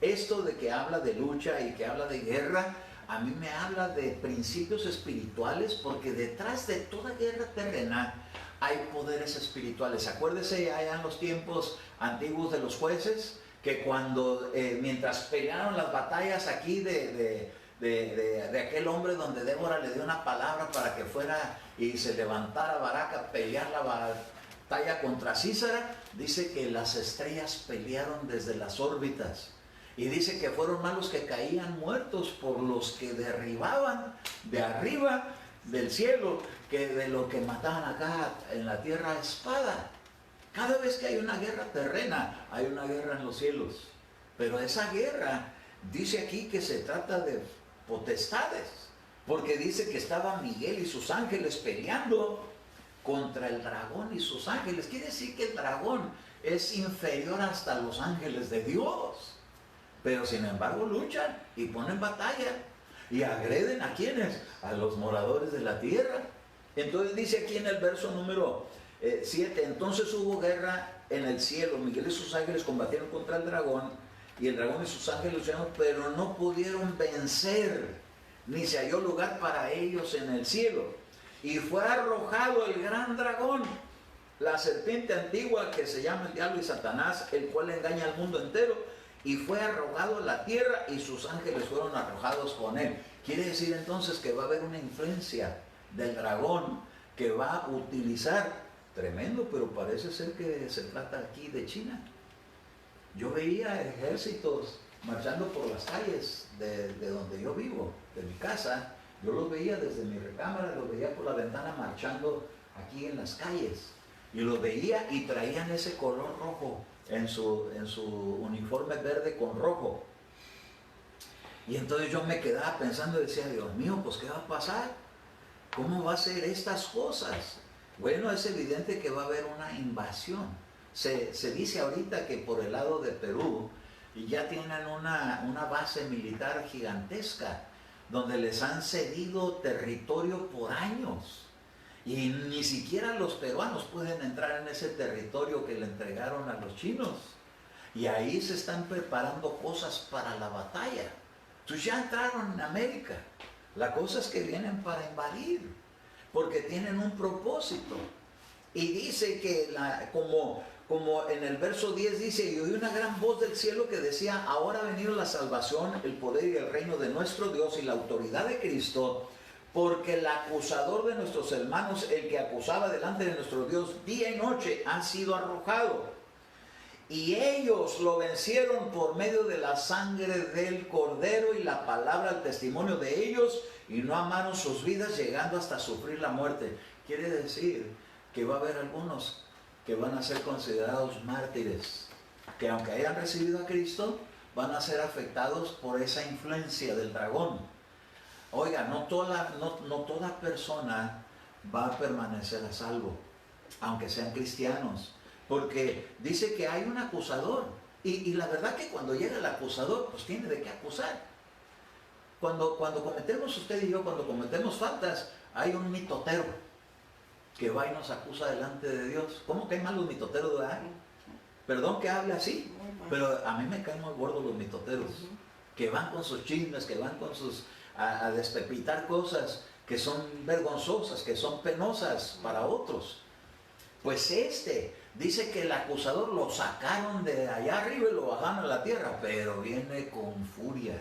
Esto de que habla de lucha y que habla de guerra, a mí me habla de principios espirituales, porque detrás de toda guerra terrena hay poderes espirituales. Acuérdese allá en los tiempos antiguos de los jueces, que cuando mientras pelearon las batallas aquí de de aquel hombre donde Débora le dio una palabra para que fuera y se levantara Barac a pelear la batalla contra Sísara. Dice que las estrellas pelearon desde las órbitas. Y dice que fueron más los que caían muertos por los que derribaban de arriba del cielo que de lo que mataban acá en la tierra a espada. Cada vez que hay una guerra terrena, hay una guerra en los cielos. Pero esa guerra, dice aquí que se trata de potestades, porque dice que estaba Miguel y sus ángeles peleando contra el dragón y sus ángeles. Quiere decir que el dragón es inferior hasta los ángeles de Dios. Pero sin embargo luchan y ponen batalla y agreden a quienes, a los moradores de la tierra. Entonces dice aquí en el verso número 7, entonces hubo guerra en el cielo, Miguel y sus ángeles combatieron contra el dragón, y el dragón y sus ángeles lucharon, pero no pudieron vencer, ni se halló lugar para ellos en el cielo. Y fue arrojado el gran dragón, la serpiente antigua que se llama el diablo y Satanás, el cual engaña al mundo entero, y fue arrojado a la tierra y sus ángeles fueron arrojados con él. Quiere decir entonces que va a haber una influencia del dragón que va a utilizar, tremendo, pero parece ser que se trata aquí de China. Yo veía ejércitos marchando por las calles de donde yo vivo, de mi casa. Yo los veía desde mi recámara, los veía por la ventana marchando aquí en las calles. Y los veía y traían ese color rojo en su uniforme verde con rojo. Y entonces yo me quedaba pensando y decía, Dios mío, pues ¿qué va a pasar? ¿Cómo va a ser estas cosas? Bueno, es evidente que va a haber una invasión. Se dice ahorita que por el lado de Perú ya tienen una base militar gigantesca donde les han cedido territorio por años. Y ni siquiera los peruanos pueden entrar en ese territorio que le entregaron a los chinos. Y ahí se están preparando cosas para la batalla. Entonces ya entraron en América. La cosa es que vienen para invadir, porque tienen un propósito. Y dice que, como en el verso 10 dice, y oí una gran voz del cielo que decía, ahora ha venido la salvación, el poder y el reino de nuestro Dios y la autoridad de Cristo, porque el acusador de nuestros hermanos, el que acusaba delante de nuestro Dios día y noche, ha sido arrojado. Y ellos lo vencieron por medio de la sangre del Cordero y la palabra, el testimonio de ellos, y no amaron sus vidas llegando hasta sufrir la muerte. Quiere decir que va a haber algunos que van a ser considerados mártires, que aunque hayan recibido a Cristo, van a ser afectados por esa influencia del dragón. Oiga, no toda persona va a permanecer a salvo, aunque sean cristianos, porque dice que hay un acusador, y la verdad que cuando llega el acusador, pues tiene de qué acusar. Cuando cometemos, usted y yo, cuando cometemos faltas, hay un mitotero que va y nos acusa delante de Dios. ¿Cómo caen mal los mitoteros, verdad? Perdón que hable así, pero a mí me caen muy gordos los mitoteros, que van con sus chismes, que van con sus a despepitar cosas que son vergonzosas, que son penosas para otros. Pues dice que el acusador lo sacaron de allá arriba y lo bajaron a la tierra, pero viene con furia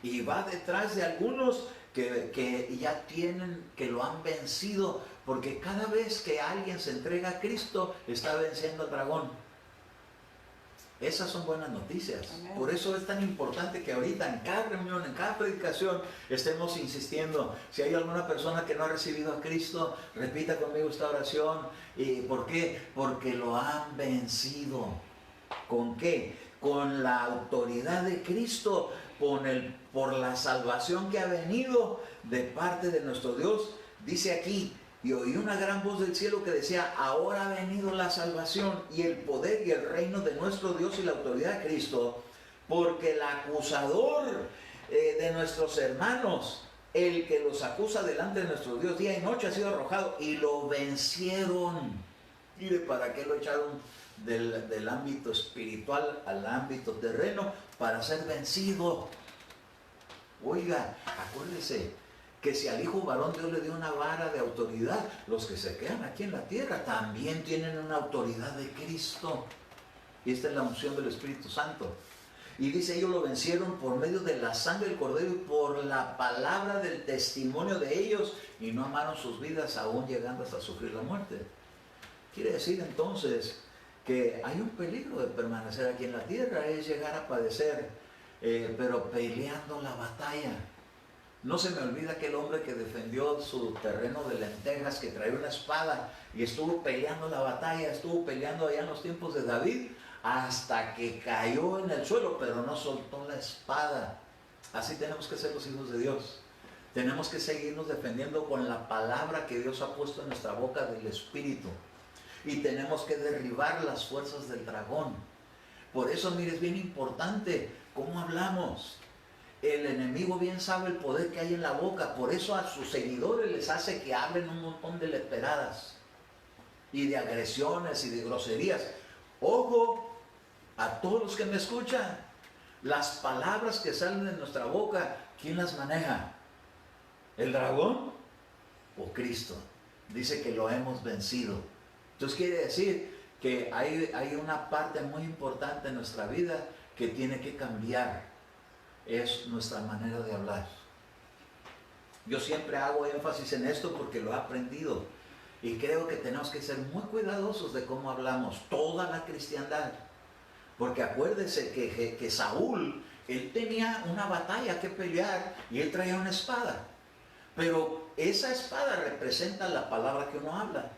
y va detrás de algunos que ya tienen, que lo han vencido, porque cada vez que alguien se entrega a Cristo está venciendo al dragón. Esas son buenas noticias. Amén. Por eso es tan importante que ahorita en cada reunión, en cada predicación, estemos insistiendo. Si hay alguna persona que no ha recibido a Cristo, repita conmigo esta oración. ¿Y por qué? Porque lo han vencido. ¿Con qué? Con la autoridad de Cristo, por la salvación que ha venido de parte de nuestro Dios. Dice aquí, y oí una gran voz del cielo que decía, ahora ha venido la salvación y el poder y el reino de nuestro Dios y la autoridad de Cristo, porque el acusador de nuestros hermanos, el que los acusa delante de nuestro Dios día y noche, ha sido arrojado y lo vencieron. Mire, ¿para qué lo echaron del ámbito espiritual al ámbito terreno? Para ser vencido. Oiga, acuérdese que si al hijo varón Dios le dio una vara de autoridad, los que se quedan aquí en la tierra también tienen una autoridad de Cristo. Y esta es la unción del Espíritu Santo. Y dice, ellos lo vencieron por medio de la sangre del Cordero y por la palabra del testimonio de ellos, y no amaron sus vidas, aún llegando hasta sufrir la muerte. Quiere decir entonces que hay un peligro de permanecer aquí en la tierra, es llegar a padecer, pero peleando la batalla. No se me olvida aquel hombre que defendió su terreno de lentejas, que traía una espada y estuvo peleando la batalla, estuvo peleando allá en los tiempos de David, hasta que cayó en el suelo, pero no soltó la espada. Así tenemos que ser los hijos de Dios. Tenemos que seguirnos defendiendo con la palabra que Dios ha puesto en nuestra boca del Espíritu. Y tenemos que derribar las fuerzas del dragón. Por eso, mire, es bien importante cómo hablamos. El enemigo bien sabe el poder que hay en la boca. Por eso a sus seguidores les hace que hablen un montón de leperadas y de agresiones y de groserías. Ojo a todos los que me escuchan. Las palabras que salen de nuestra boca, ¿quién las maneja? ¿El dragón o Cristo? Dice que lo hemos vencido. Entonces quiere decir que hay una parte muy importante en nuestra vida que tiene que cambiar. Es nuestra manera de hablar. Yo siempre hago énfasis en esto porque lo he aprendido. Y creo que tenemos que ser muy cuidadosos de cómo hablamos, toda la cristiandad. Porque acuérdense que Saúl, él tenía una batalla que pelear y él traía una espada. Pero esa espada representa la palabra que uno habla.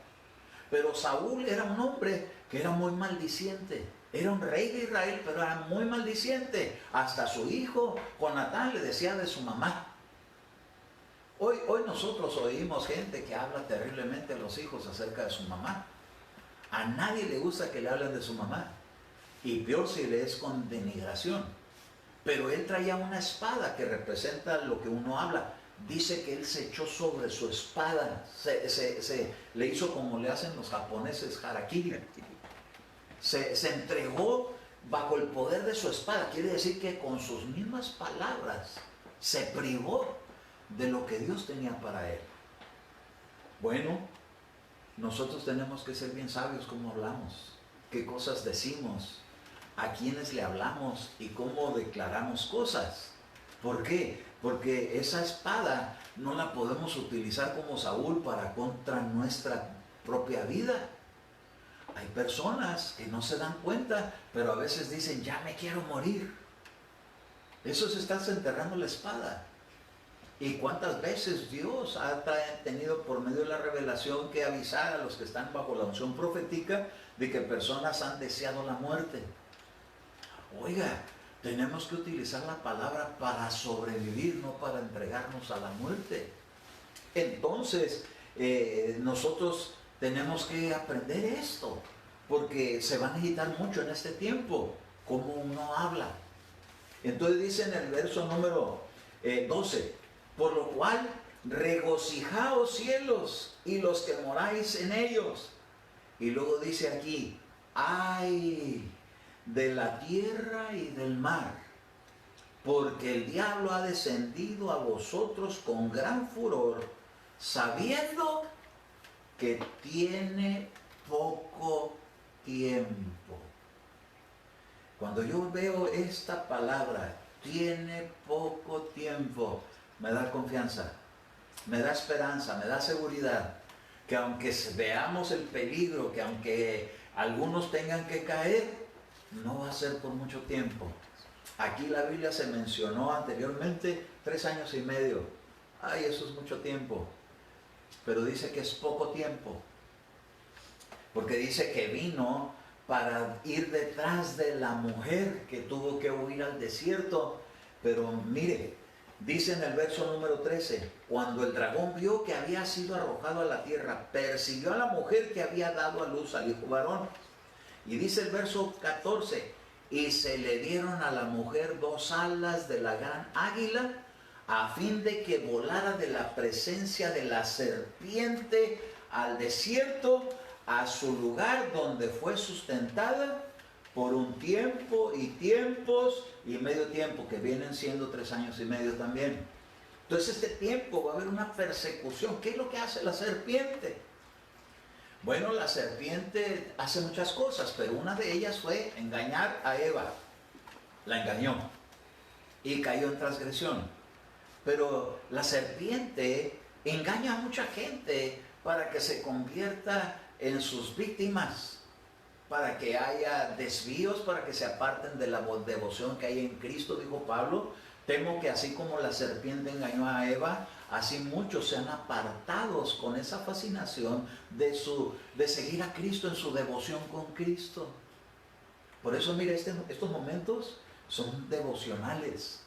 Pero Saúl era un hombre que era muy maldiciente. Era un rey de Israel, pero era muy maldiciente. Hasta su hijo Jonatán le decía de su mamá. Hoy nosotros oímos gente que habla terriblemente a los hijos acerca de su mamá. A nadie le gusta que le hablen de su mamá. Y peor si le es con denigración. Pero él traía una espada que representa lo que uno habla. Dice que él se echó sobre su espada. Le hizo como le hacen los japoneses, harakiri. Se entregó bajo el poder de su espada. Quiere decir que con sus mismas palabras se privó de lo que Dios tenía para él. Bueno, nosotros tenemos que ser bien sabios cómo hablamos, qué cosas decimos, a quiénes le hablamos y cómo declaramos cosas. ¿Por qué? Porque esa espada no la podemos utilizar como Saúl para contra nuestra propia vida. Hay personas que no se dan cuenta, pero a veces dicen, ya me quiero morir. Eso es estarse enterrando la espada. ¿Y cuántas veces Dios ha tenido por medio de la revelación que avisar a los que están bajo la unción profética de que personas han deseado la muerte? Oiga, tenemos que utilizar la palabra para sobrevivir, no para entregarnos a la muerte. Entonces, nosotros tenemos que aprender esto, porque se va a necesitar mucho en este tiempo, cómo uno habla. Entonces dice en el verso número 12, por lo cual regocijaos cielos y los que moráis en ellos. Y luego dice aquí, ay de la tierra y del mar, porque el diablo ha descendido a vosotros con gran furor, sabiendo que tiene poco tiempo. Cuando yo veo esta palabra, tiene poco tiempo, me da confianza, me da esperanza, me da seguridad, que aunque veamos el peligro, que aunque algunos tengan que caer, no va a ser por mucho tiempo. Aquí la Biblia se mencionó anteriormente 3 años y medio. Ay, eso es mucho tiempo. Pero dice que es poco tiempo. Porque dice que vino para ir detrás de la mujer que tuvo que huir al desierto. Pero mire, dice en el verso número 13, cuando el dragón vio que había sido arrojado a la tierra, persiguió a la mujer que había dado a luz al hijo varón. Y dice el verso 14, y se le dieron a la mujer 2 alas de la gran águila, a fin de que volara de la presencia de la serpiente al desierto, a su lugar donde fue sustentada por un tiempo y tiempos y medio tiempo, que vienen siendo 3 años y medio también. Entonces este tiempo va a haber una persecución. ¿Qué es lo que hace la serpiente? Bueno, la serpiente hace muchas cosas, pero una de ellas fue engañar a Eva. la engañó y cayó en transgresión. Pero la serpiente engaña a mucha gente para que se convierta en sus víctimas, para que haya desvíos, para que se aparten de la devoción que hay en Cristo. Dijo Pablo: temo que así como la serpiente engañó a Eva, así muchos sean apartados con esa fascinación de seguir a Cristo en su devoción con Cristo. Por eso, mire, estos momentos son devocionales.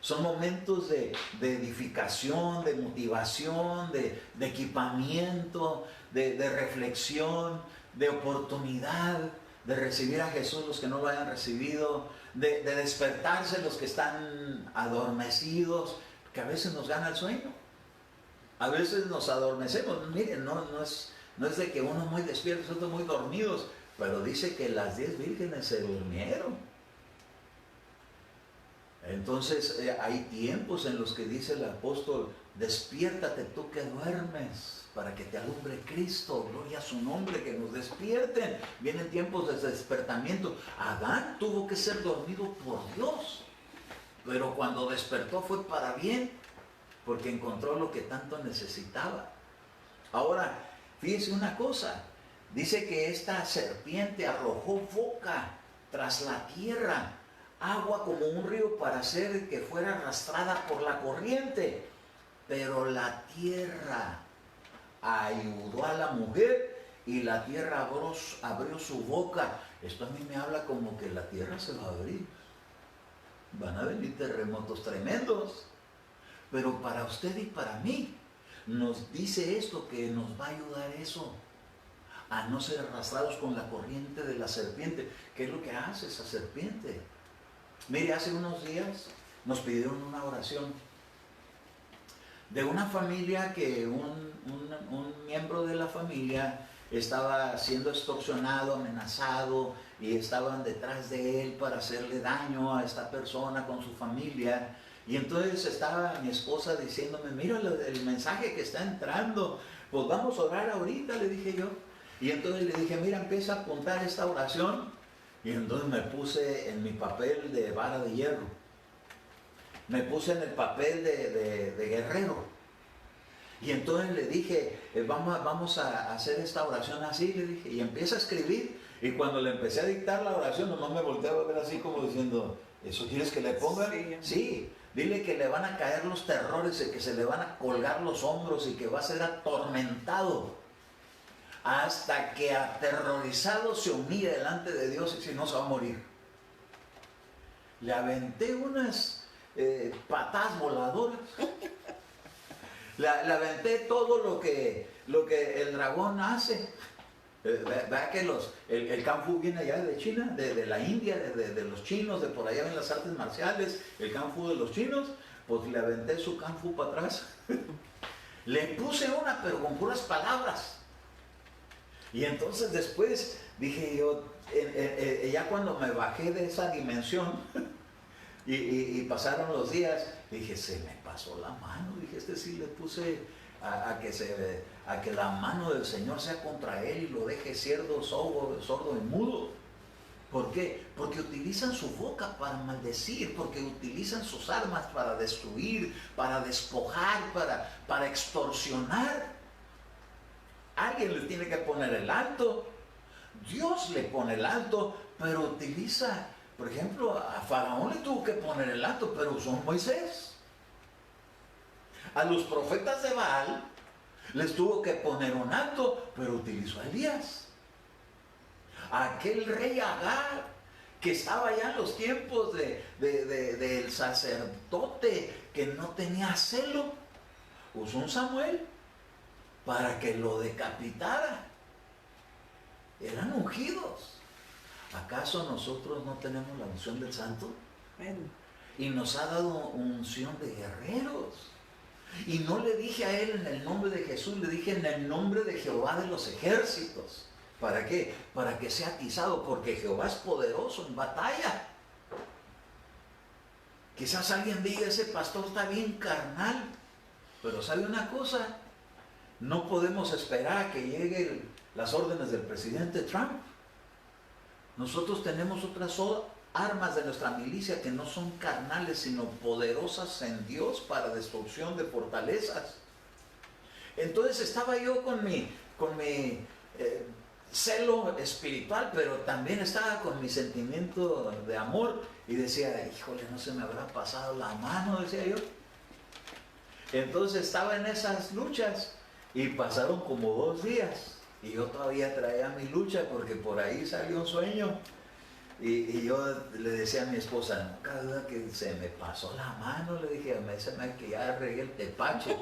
Son momentos de edificación, de motivación, de equipamiento, de reflexión, de oportunidad, de recibir a Jesús los que no lo hayan recibido, de despertarse los que están adormecidos, que a veces nos gana el sueño. A veces nos adormecemos. Miren, no es de que uno muy despierto, otros muy dormidos, pero dice que las 10 vírgenes se durmieron. Entonces hay tiempos en los que dice el apóstol: despiértate tú que duermes, para que te alumbre Cristo. Gloria a su nombre, que nos despierten. Vienen tiempos de despertamiento. Adán tuvo que ser dormido por Dios, pero cuando despertó fue para bien, porque encontró lo que tanto necesitaba. Ahora, fíjese una cosa, dice que esta serpiente arrojó boca tras la tierra, agua como un río para hacer que fuera arrastrada por la corriente. Pero la tierra ayudó a la mujer y la tierra abrió su boca. Esto a mí me habla como que la tierra se va a abrir. Van a venir terremotos tremendos. Pero para usted y para mí nos dice esto, que nos va a ayudar eso, a no ser arrastrados con la corriente de la serpiente. ¿Qué es lo que hace esa serpiente? Mire, hace unos días nos pidieron una oración de una familia que un miembro de la familia estaba siendo extorsionado, amenazado, y estaban detrás de él para hacerle daño a esta persona con su familia. Y entonces estaba mi esposa diciéndome: mira el mensaje que está entrando, pues vamos a orar ahorita, le dije yo. Y entonces le dije: mira, empieza a apuntar esta oración. Y entonces me puse en mi papel de vara de hierro, me puse en el papel de guerrero. Y entonces le dije: vamos a hacer esta oración así, le dije, y empieza a escribir. Y cuando le empecé a dictar la oración, nomás me volteaba a ver así como diciendo: ¿eso quieres que le ponga? Sí, dile que le van a caer los terrores, y que se le van a colgar los hombros, y que va a ser atormentado hasta que aterrorizado se humille delante de Dios, y si no se va a morir. Le aventé unas patadas voladoras. Le aventé todo lo que el dragón hace. Vea que el Kung Fu viene allá de China, de la India, de los chinos, de por allá ven las artes marciales, el Kung Fu de los chinos. Pues le aventé su Kung Fu para atrás. Le puse una, pero con puras palabras. Y entonces después dije yo, ya cuando me bajé de esa dimensión y pasaron los días, dije: se me pasó la mano. Dije: sí le puse a que la mano del Señor sea contra él y lo deje sordo y mudo. ¿Por qué? Porque utilizan su boca para maldecir, porque utilizan sus armas para destruir, para despojar, para extorsionar. Alguien le tiene que poner el alto. Dios le pone el alto, pero utiliza, por ejemplo, a Faraón le tuvo que poner el alto, pero usó Moisés. A los profetas de Baal les tuvo que poner un alto, pero utilizó a Elías. A aquel rey Agar, que estaba ya en los tiempos del sacerdote, que no tenía celo, usó un Samuel para que lo decapitara. Eran ungidos. ¿Acaso nosotros no tenemos la unción del Santo? Y nos ha dado unción de guerreros. Y no le dije a él en el nombre de Jesús, le dije en el nombre de Jehová de los ejércitos. ¿Para qué? Para que sea atizado, porque Jehová es poderoso en batalla. Quizás alguien diga: ese pastor está bien carnal. Pero ¿sabe una cosa? No podemos esperar a que lleguen las órdenes del presidente Trump. Nosotros tenemos otras armas de nuestra milicia que no son carnales, sino poderosas en Dios para destrucción de fortalezas. Entonces estaba yo con mi celo espiritual, pero también estaba con mi sentimiento de amor y decía, híjole, no se me habrá pasado la mano, decía yo. Entonces estaba en esas luchas y pasaron como 2 días y yo todavía traía mi lucha porque por ahí salió un sueño y yo le decía a mi esposa, no, cada duda que se me pasó la mano, le dije, se me que ya regué el tepache.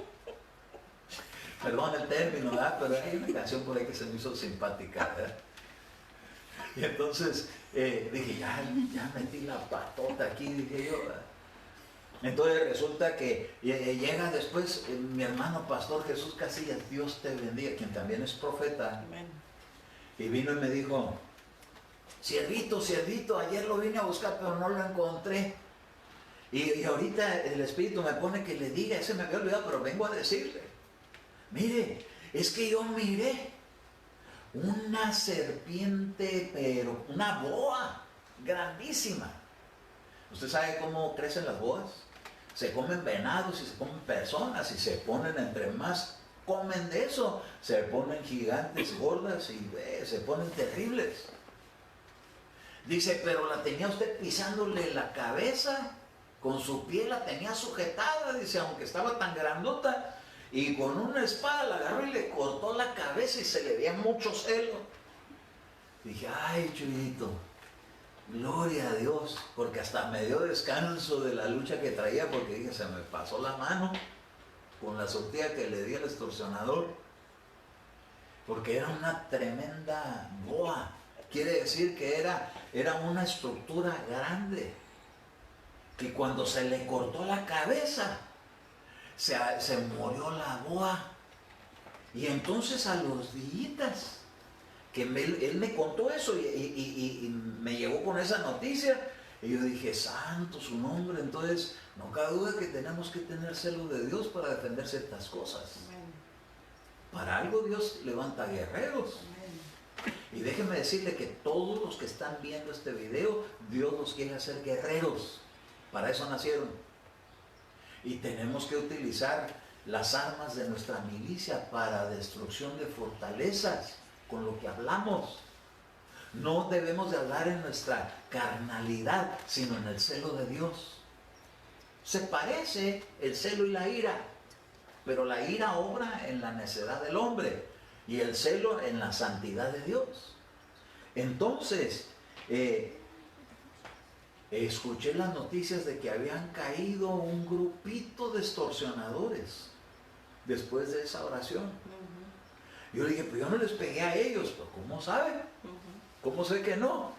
Perdón el término, ¿verdad? Pero hay una canción por ahí que se me hizo simpática, ¿verdad? Y entonces dije, ya metí la patota aquí, dije yo, ¿verdad? Entonces resulta que llega después mi hermano pastor Jesús Casillas, Dios te bendiga, quien también es profeta. Amén. Y vino y me dijo, siervito, ayer lo vine a buscar pero no lo encontré. Y ahorita el Espíritu me pone que le diga, ese me había olvidado, pero vengo a decirle, mire, es que yo miré una serpiente, pero una boa grandísima. ¿Usted sabe cómo crecen las boas? Se comen venados y se comen personas y se ponen, entre más comen de eso, se ponen gigantes, gordas y se ponen terribles. Dice, pero la tenía usted pisándole la cabeza, con su pie la tenía sujetada, dice, aunque estaba tan grandota, y con una espada la agarró y le cortó la cabeza y se le veía mucho celo. Dije, ay, Chuyito, gloria a Dios, porque hasta me dio descanso de la lucha que traía, porque dije, se me pasó la mano con la sortija que le di al extorsionador, porque era una tremenda boa. Quiere decir que era una estructura grande, que cuando se le cortó la cabeza, se murió la boa. Y entonces a los días que él me contó eso y me llegó con esa noticia, y yo dije, santo su nombre. Entonces no cabe duda que tenemos que tener celo de Dios para defender ciertas cosas. Amén. Para algo Dios levanta guerreros. Amén. Y déjenme decirle que todos los que están viendo este video, Dios los quiere hacer guerreros. Para eso nacieron. Y tenemos que utilizar las armas de nuestra milicia para destrucción de fortalezas, con lo que hablamos. No debemos de hablar en nuestra carnalidad, sino en el celo de Dios. Se parece el celo y la ira, pero la ira obra en la necedad del hombre y el celo en la santidad de Dios. Entonces, escuché las noticias de que habían caído un grupito de extorsionadores después de esa oración. Yo dije, pues yo no les pegué a ellos, pero ¿cómo saben? ¿Cómo sé que no?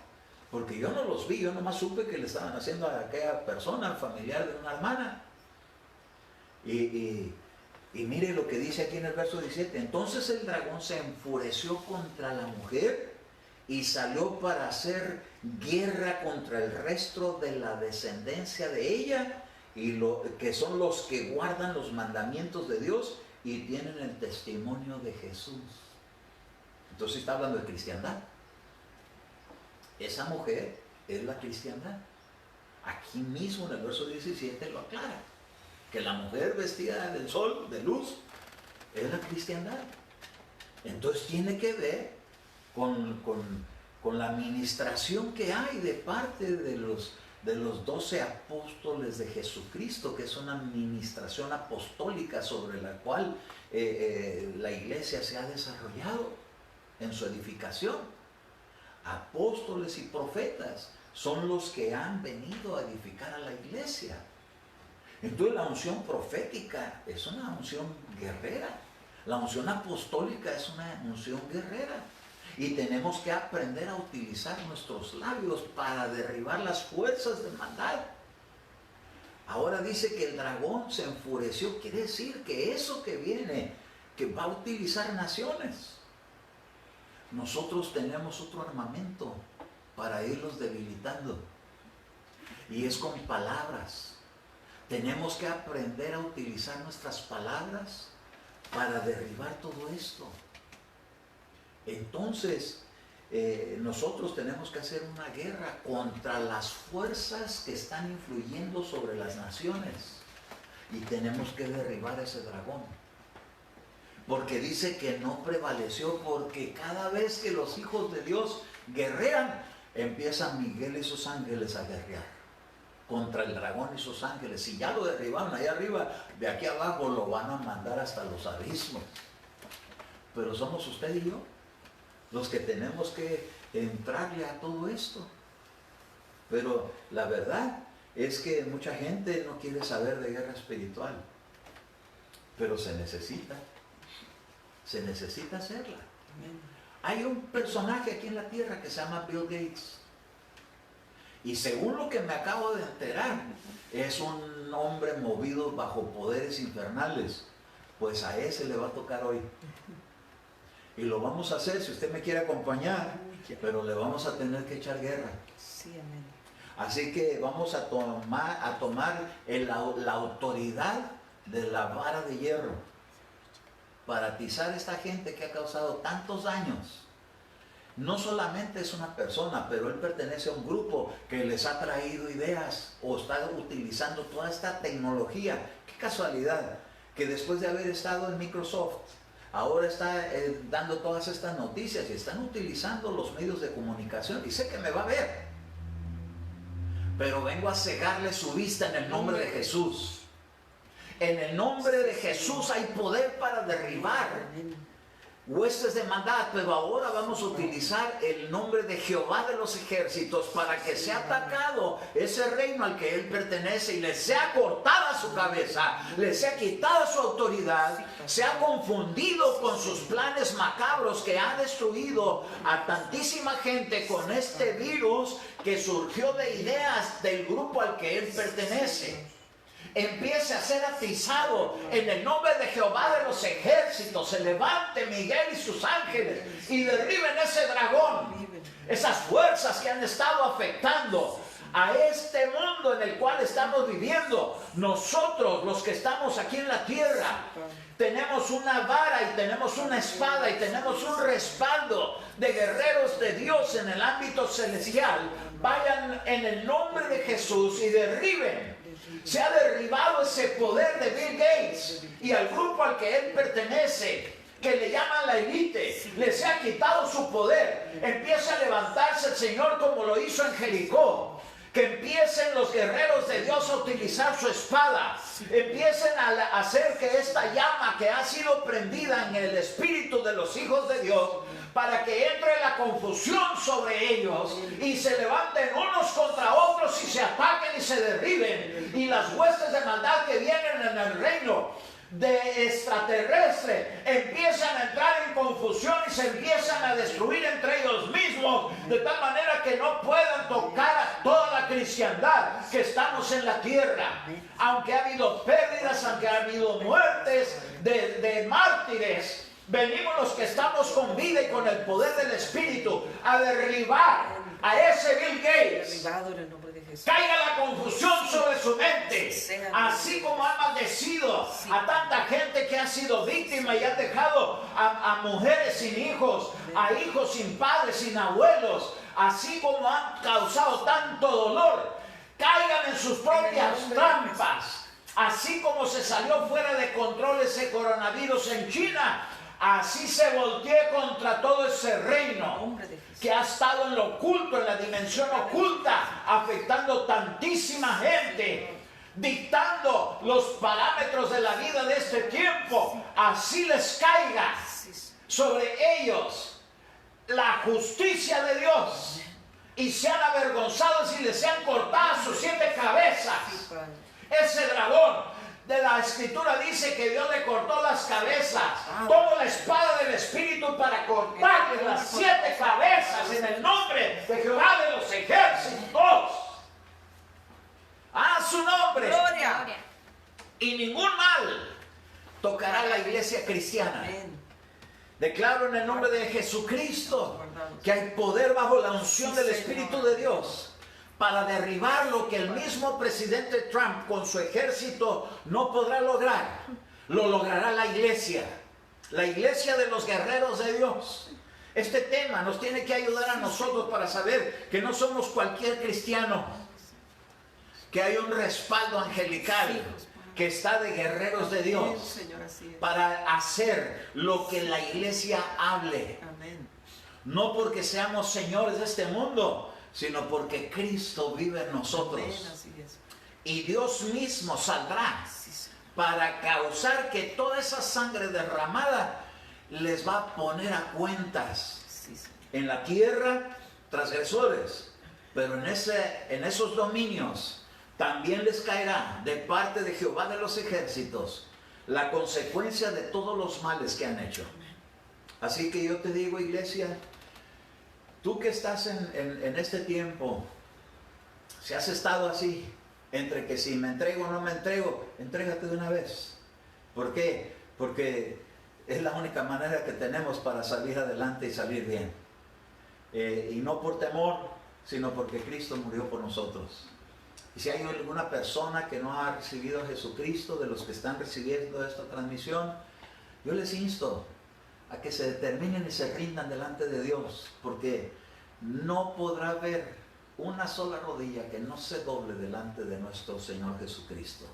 Porque yo no los vi, yo nomás supe que le estaban haciendo a aquella persona, familiar de una hermana. Y mire lo que dice aquí en el verso 17. Entonces el dragón se enfureció contra la mujer y salió para hacer guerra contra el resto de la descendencia de ella, que son los que guardan los mandamientos de Dios y tienen el testimonio de Jesús. Entonces está hablando de cristiandad. Esa mujer es la cristiandad. Aquí mismo en el verso 17 lo aclara, que la mujer vestida del sol, de luz, es la cristiandad. Entonces tiene que ver con la administración que hay de parte de los 12 apóstoles de Jesucristo, que es una administración apostólica sobre la cual la iglesia se ha desarrollado en su edificación. Apóstoles y profetas son los que han venido a edificar a la iglesia. Entonces la unción profética es una unción guerrera, la unción apostólica es una unción guerrera. Y tenemos que aprender a utilizar nuestros labios para derribar las fuerzas de maldad. Ahora dice que el dragón se enfureció. Quiere decir que eso que viene, que va a utilizar naciones. Nosotros tenemos otro armamento para irlos debilitando. Y es con palabras. Tenemos que aprender a utilizar nuestras palabras para derribar todo esto. Entonces, nosotros tenemos que hacer una guerra contra las fuerzas que están influyendo sobre las naciones. Y tenemos que derribar ese dragón. Porque dice que no prevaleció, porque cada vez que los hijos de Dios guerrean, empiezan Miguel y sus ángeles a guerrear contra el dragón y sus ángeles. Si ya lo derribaron allá arriba, de aquí abajo lo van a mandar hasta los abismos. Pero somos usted y yo los que tenemos que entrarle a todo esto. Pero la verdad es que mucha gente no quiere saber de guerra espiritual, pero se necesita hacerla. Hay un personaje aquí en la tierra que se llama Bill Gates, y según lo que me acabo de enterar, es un hombre movido bajo poderes infernales. Pues a ese le va a tocar hoy, y lo vamos a hacer si usted me quiere acompañar, pero le vamos a tener que echar guerra. Sí, amén. Así que vamos a tomar la autoridad de la vara de hierro para atizar a esta gente que ha causado tantos daños. No solamente es una persona, pero él pertenece a un grupo que les ha traído ideas o está utilizando toda esta tecnología. Qué casualidad que después de haber estado en Microsoft, ahora está dando todas estas noticias y están utilizando los medios de comunicación. Y sé que me va a ver, pero vengo a cegarle su vista en el nombre de Jesús. En el nombre de Jesús hay poder para derribar huestes de maldad, pero ahora vamos a utilizar el nombre de Jehová de los ejércitos para que sea atacado ese reino al que él pertenece y le sea cortada su cabeza, le sea quitada su autoridad, sea confundido con sus planes macabros que ha destruido a tantísima gente con este virus que surgió de ideas del grupo al que él pertenece. Empiece a ser atizado en el nombre de Jehová de los ejércitos. Se levante Miguel y sus ángeles y derriben ese dragón, esas fuerzas que han estado afectando a este mundo en el cual estamos viviendo. Nosotros, los que estamos aquí en la tierra, tenemos una vara y tenemos una espada y tenemos un respaldo de guerreros de Dios en el ámbito celestial. Vayan en el nombre de Jesús y derriben. Se ha derribado ese poder de Bill Gates y al grupo al que él pertenece, que le llaman la élite. Les ha quitado su poder. Empieza a levantarse el Señor como lo hizo en Jericó. Que empiecen los guerreros de Dios a utilizar su espada. Empiecen a hacer que esta llama que ha sido prendida en el espíritu de los hijos de Dios, para que entre la confusión sobre ellos y se levanten unos contra otros y se ataquen y se derriben. Y las huestes de maldad que vienen en el reino de extraterrestre empiezan a entrar en confusión y se empiezan a destruir entre ellos mismos, de tal manera que no puedan tocar a toda la cristiandad que estamos en la tierra. Aunque ha habido pérdidas, aunque ha habido muertes de mártires, venimos los que estamos con vida y con el poder del Espíritu a derribar a ese Bill Gates. Caiga la confusión sobre su mente, así como ha maldecido a tanta gente que ha sido víctima y ha dejado a mujeres sin hijos, a hijos sin padres, sin abuelos, así como han causado tanto dolor. Caigan en sus propias trampas, así como se salió fuera de control ese coronavirus en China. Así se voltee contra todo ese reino que ha estado en lo oculto, en la dimensión oculta, afectando tantísima gente, dictando los parámetros de la vida de este tiempo. Así les caiga sobre ellos la justicia de Dios y sean avergonzados y les sean cortadas sus 7 cabezas. Ese dragón de la Escritura dice que Dios le cortó las cabezas. Tomo la espada del Espíritu para cortarle las 7 cabezas en el nombre de Jehová de los ejércitos. A su nombre. Gloria. Y ningún mal tocará la iglesia cristiana. Declaro en el nombre de Jesucristo que hay poder bajo la unción del Espíritu de Dios para derribar lo que el mismo presidente Trump con su ejército no podrá lograr. Lo logrará la iglesia de los guerreros de Dios. Este tema nos tiene que ayudar a nosotros para saber que no somos cualquier cristiano, que hay un respaldo angelical que está de guerreros de Dios para hacer lo que la iglesia hable. No porque seamos señores de este mundo, sino porque Cristo vive en nosotros. Y Dios mismo saldrá para causar que toda esa sangre derramada les va a poner a cuentas. En la tierra, transgresores, pero en esos dominios también les caerá de parte de Jehová de los ejércitos la consecuencia de todos los males que han hecho. Así que yo te digo, iglesia, tú que estás en este tiempo, si has estado así, entre que si me entrego o no me entrego, entrégate de una vez. ¿Por qué? Porque es la única manera que tenemos para salir adelante y salir bien. Y no por temor, sino porque Cristo murió por nosotros. Y si hay alguna persona que no ha recibido a Jesucristo, de los que están recibiendo esta transmisión, yo les insto a que se determinen y se rindan delante de Dios, porque no podrá haber una sola rodilla que no se doble delante de nuestro Señor Jesucristo.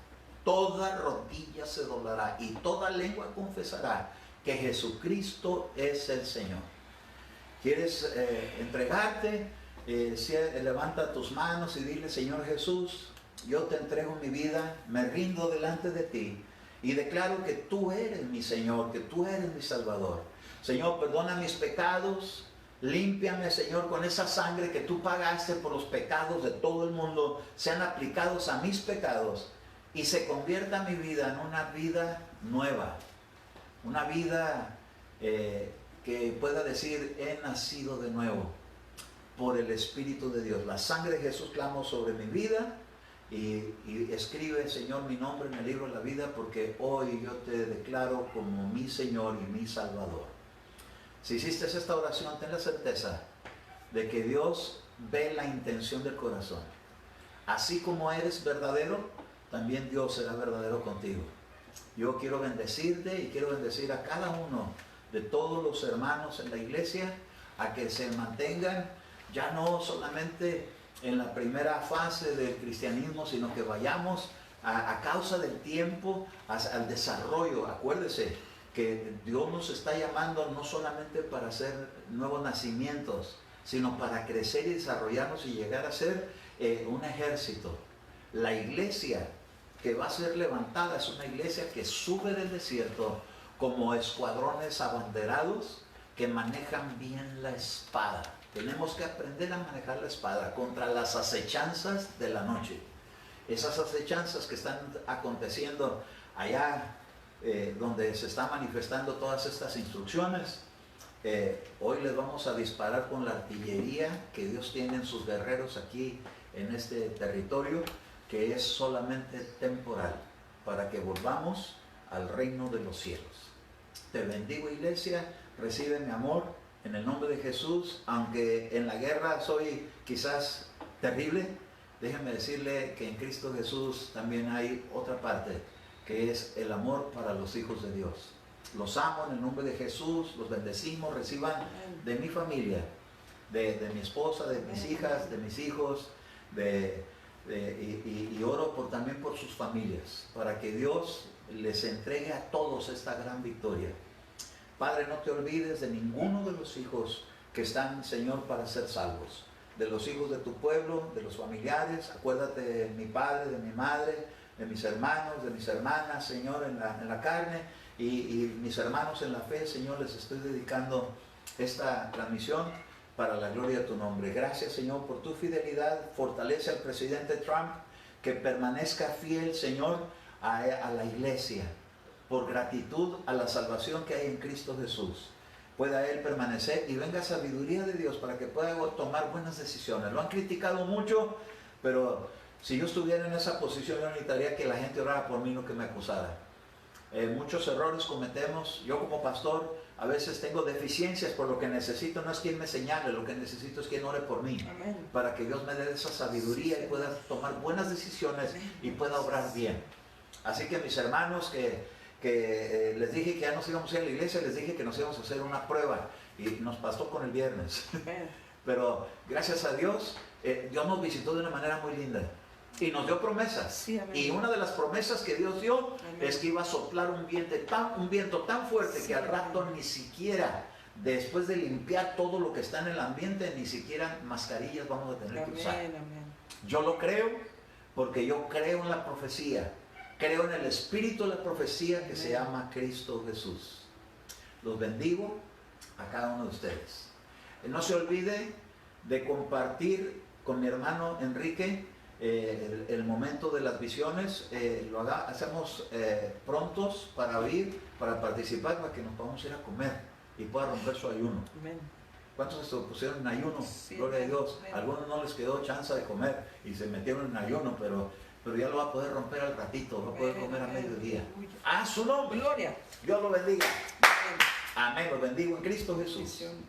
Toda rodilla se doblará y toda lengua confesará que Jesucristo es el Señor. ¿Quieres entregarte? Levanta tus manos y dile: Señor Jesús, yo te entrego mi vida, me rindo delante de ti y declaro que tú eres mi Señor, que tú eres mi Salvador. Señor, perdona mis pecados, límpiame, Señor, con esa sangre que tú pagaste por los pecados de todo el mundo, sean aplicados a mis pecados y se convierta mi vida en una vida nueva, una vida que pueda decir: he nacido de nuevo por el Espíritu de Dios. La sangre de Jesús clamo sobre mi vida y escribe, Señor, mi nombre en el libro de la vida, porque hoy yo te declaro como mi Señor y mi Salvador. Si hiciste esta oración, ten la certeza de que Dios ve la intención del corazón. Así como eres verdadero, también Dios será verdadero contigo. Yo quiero bendecirte y quiero bendecir a cada uno de todos los hermanos en la iglesia, a que se mantengan ya no solamente en la primera fase del cristianismo, sino que vayamos a causa del tiempo al desarrollo. Acuérdese que Dios nos está llamando no solamente para hacer nuevos nacimientos, sino para crecer y desarrollarnos y llegar a ser un ejército. La iglesia que va a ser levantada es una iglesia que sube del desierto como escuadrones abanderados que manejan bien la espada. Tenemos que aprender a manejar la espada contra las acechanzas de la noche. Esas acechanzas que están aconteciendo allá donde se están manifestando todas estas instrucciones, hoy les vamos a disparar con la artillería que Dios tiene en sus guerreros aquí en este territorio, que es solamente temporal, para que volvamos al reino de los cielos. Te bendigo, iglesia, recibe mi amor en el nombre de Jesús. Aunque en la guerra soy quizás terrible, déjenme decirle que en Cristo Jesús también hay otra parte, que es el amor para los hijos de Dios. Los amo en el nombre de Jesús, los bendecimos, reciban de mi familia, de mi esposa, de mis hijas, de mis hijos, y oro también por sus familias, para que Dios les entregue a todos esta gran victoria. Padre, no te olvides de ninguno de los hijos que están, Señor, para ser salvos. De los hijos de tu pueblo, de los familiares. Acuérdate de mi padre, de mi madre, de mis hermanos, de mis hermanas, Señor, en la carne. Y mis hermanos en la fe, Señor, les estoy dedicando esta transmisión para la gloria de tu nombre. Gracias, Señor, por tu fidelidad. Fortalece al presidente Trump, que permanezca fiel, Señor, a la iglesia, por gratitud a la salvación que hay en Cristo Jesús. Pueda Él permanecer y venga sabiduría de Dios para que pueda tomar buenas decisiones. Lo han criticado mucho, pero si yo estuviera en esa posición, yo necesitaría que la gente orara por mí, no que me acusara. Muchos errores cometemos. Yo como pastor a veces tengo deficiencias, por lo que necesito no es quien me señale, lo que necesito es quien ore por mí. Amén. Para que Dios me dé esa sabiduría y pueda tomar buenas decisiones. Amén. Y pueda obrar bien. Así que mis hermanos, que les dije que ya nos íbamos a ir a la iglesia, les dije que nos íbamos a hacer una prueba. y nos pasó con el viernes. Amén. Pero gracias a Dios, Dios nos visitó de una manera muy linda y nos dio promesas. Sí, amén. Y una de las promesas que Dios dio Amén. es que iba a soplar un viento tan fuerte Sí, que al rato amén. ni siquiera, después de limpiar todo lo que está en el ambiente, ni siquiera mascarillas vamos a tener que usar. Amén, amén. Yo lo creo porque yo creo en la profecía, creo en el espíritu de la profecía que se llama Cristo Jesús. Los bendigo a cada uno de ustedes. No se olvide de compartir con mi hermano Enrique el momento de las visiones. Hacemos prontos para ir, para participar, para que nos podamos ir a comer y pueda romper su ayuno. Amén. ¿Cuántos se pusieron en ayuno? Sí, Gloria a amén, Dios. amén. A algunos no les quedó chance de comer y se metieron en ayuno, pero ya lo va a poder romper al ratito, va a poder comer a mediodía. ¡A su nombre! Gloria. Dios lo bendiga. Amén. Amén. Lo bendigo en Cristo Jesús. Bendiciones.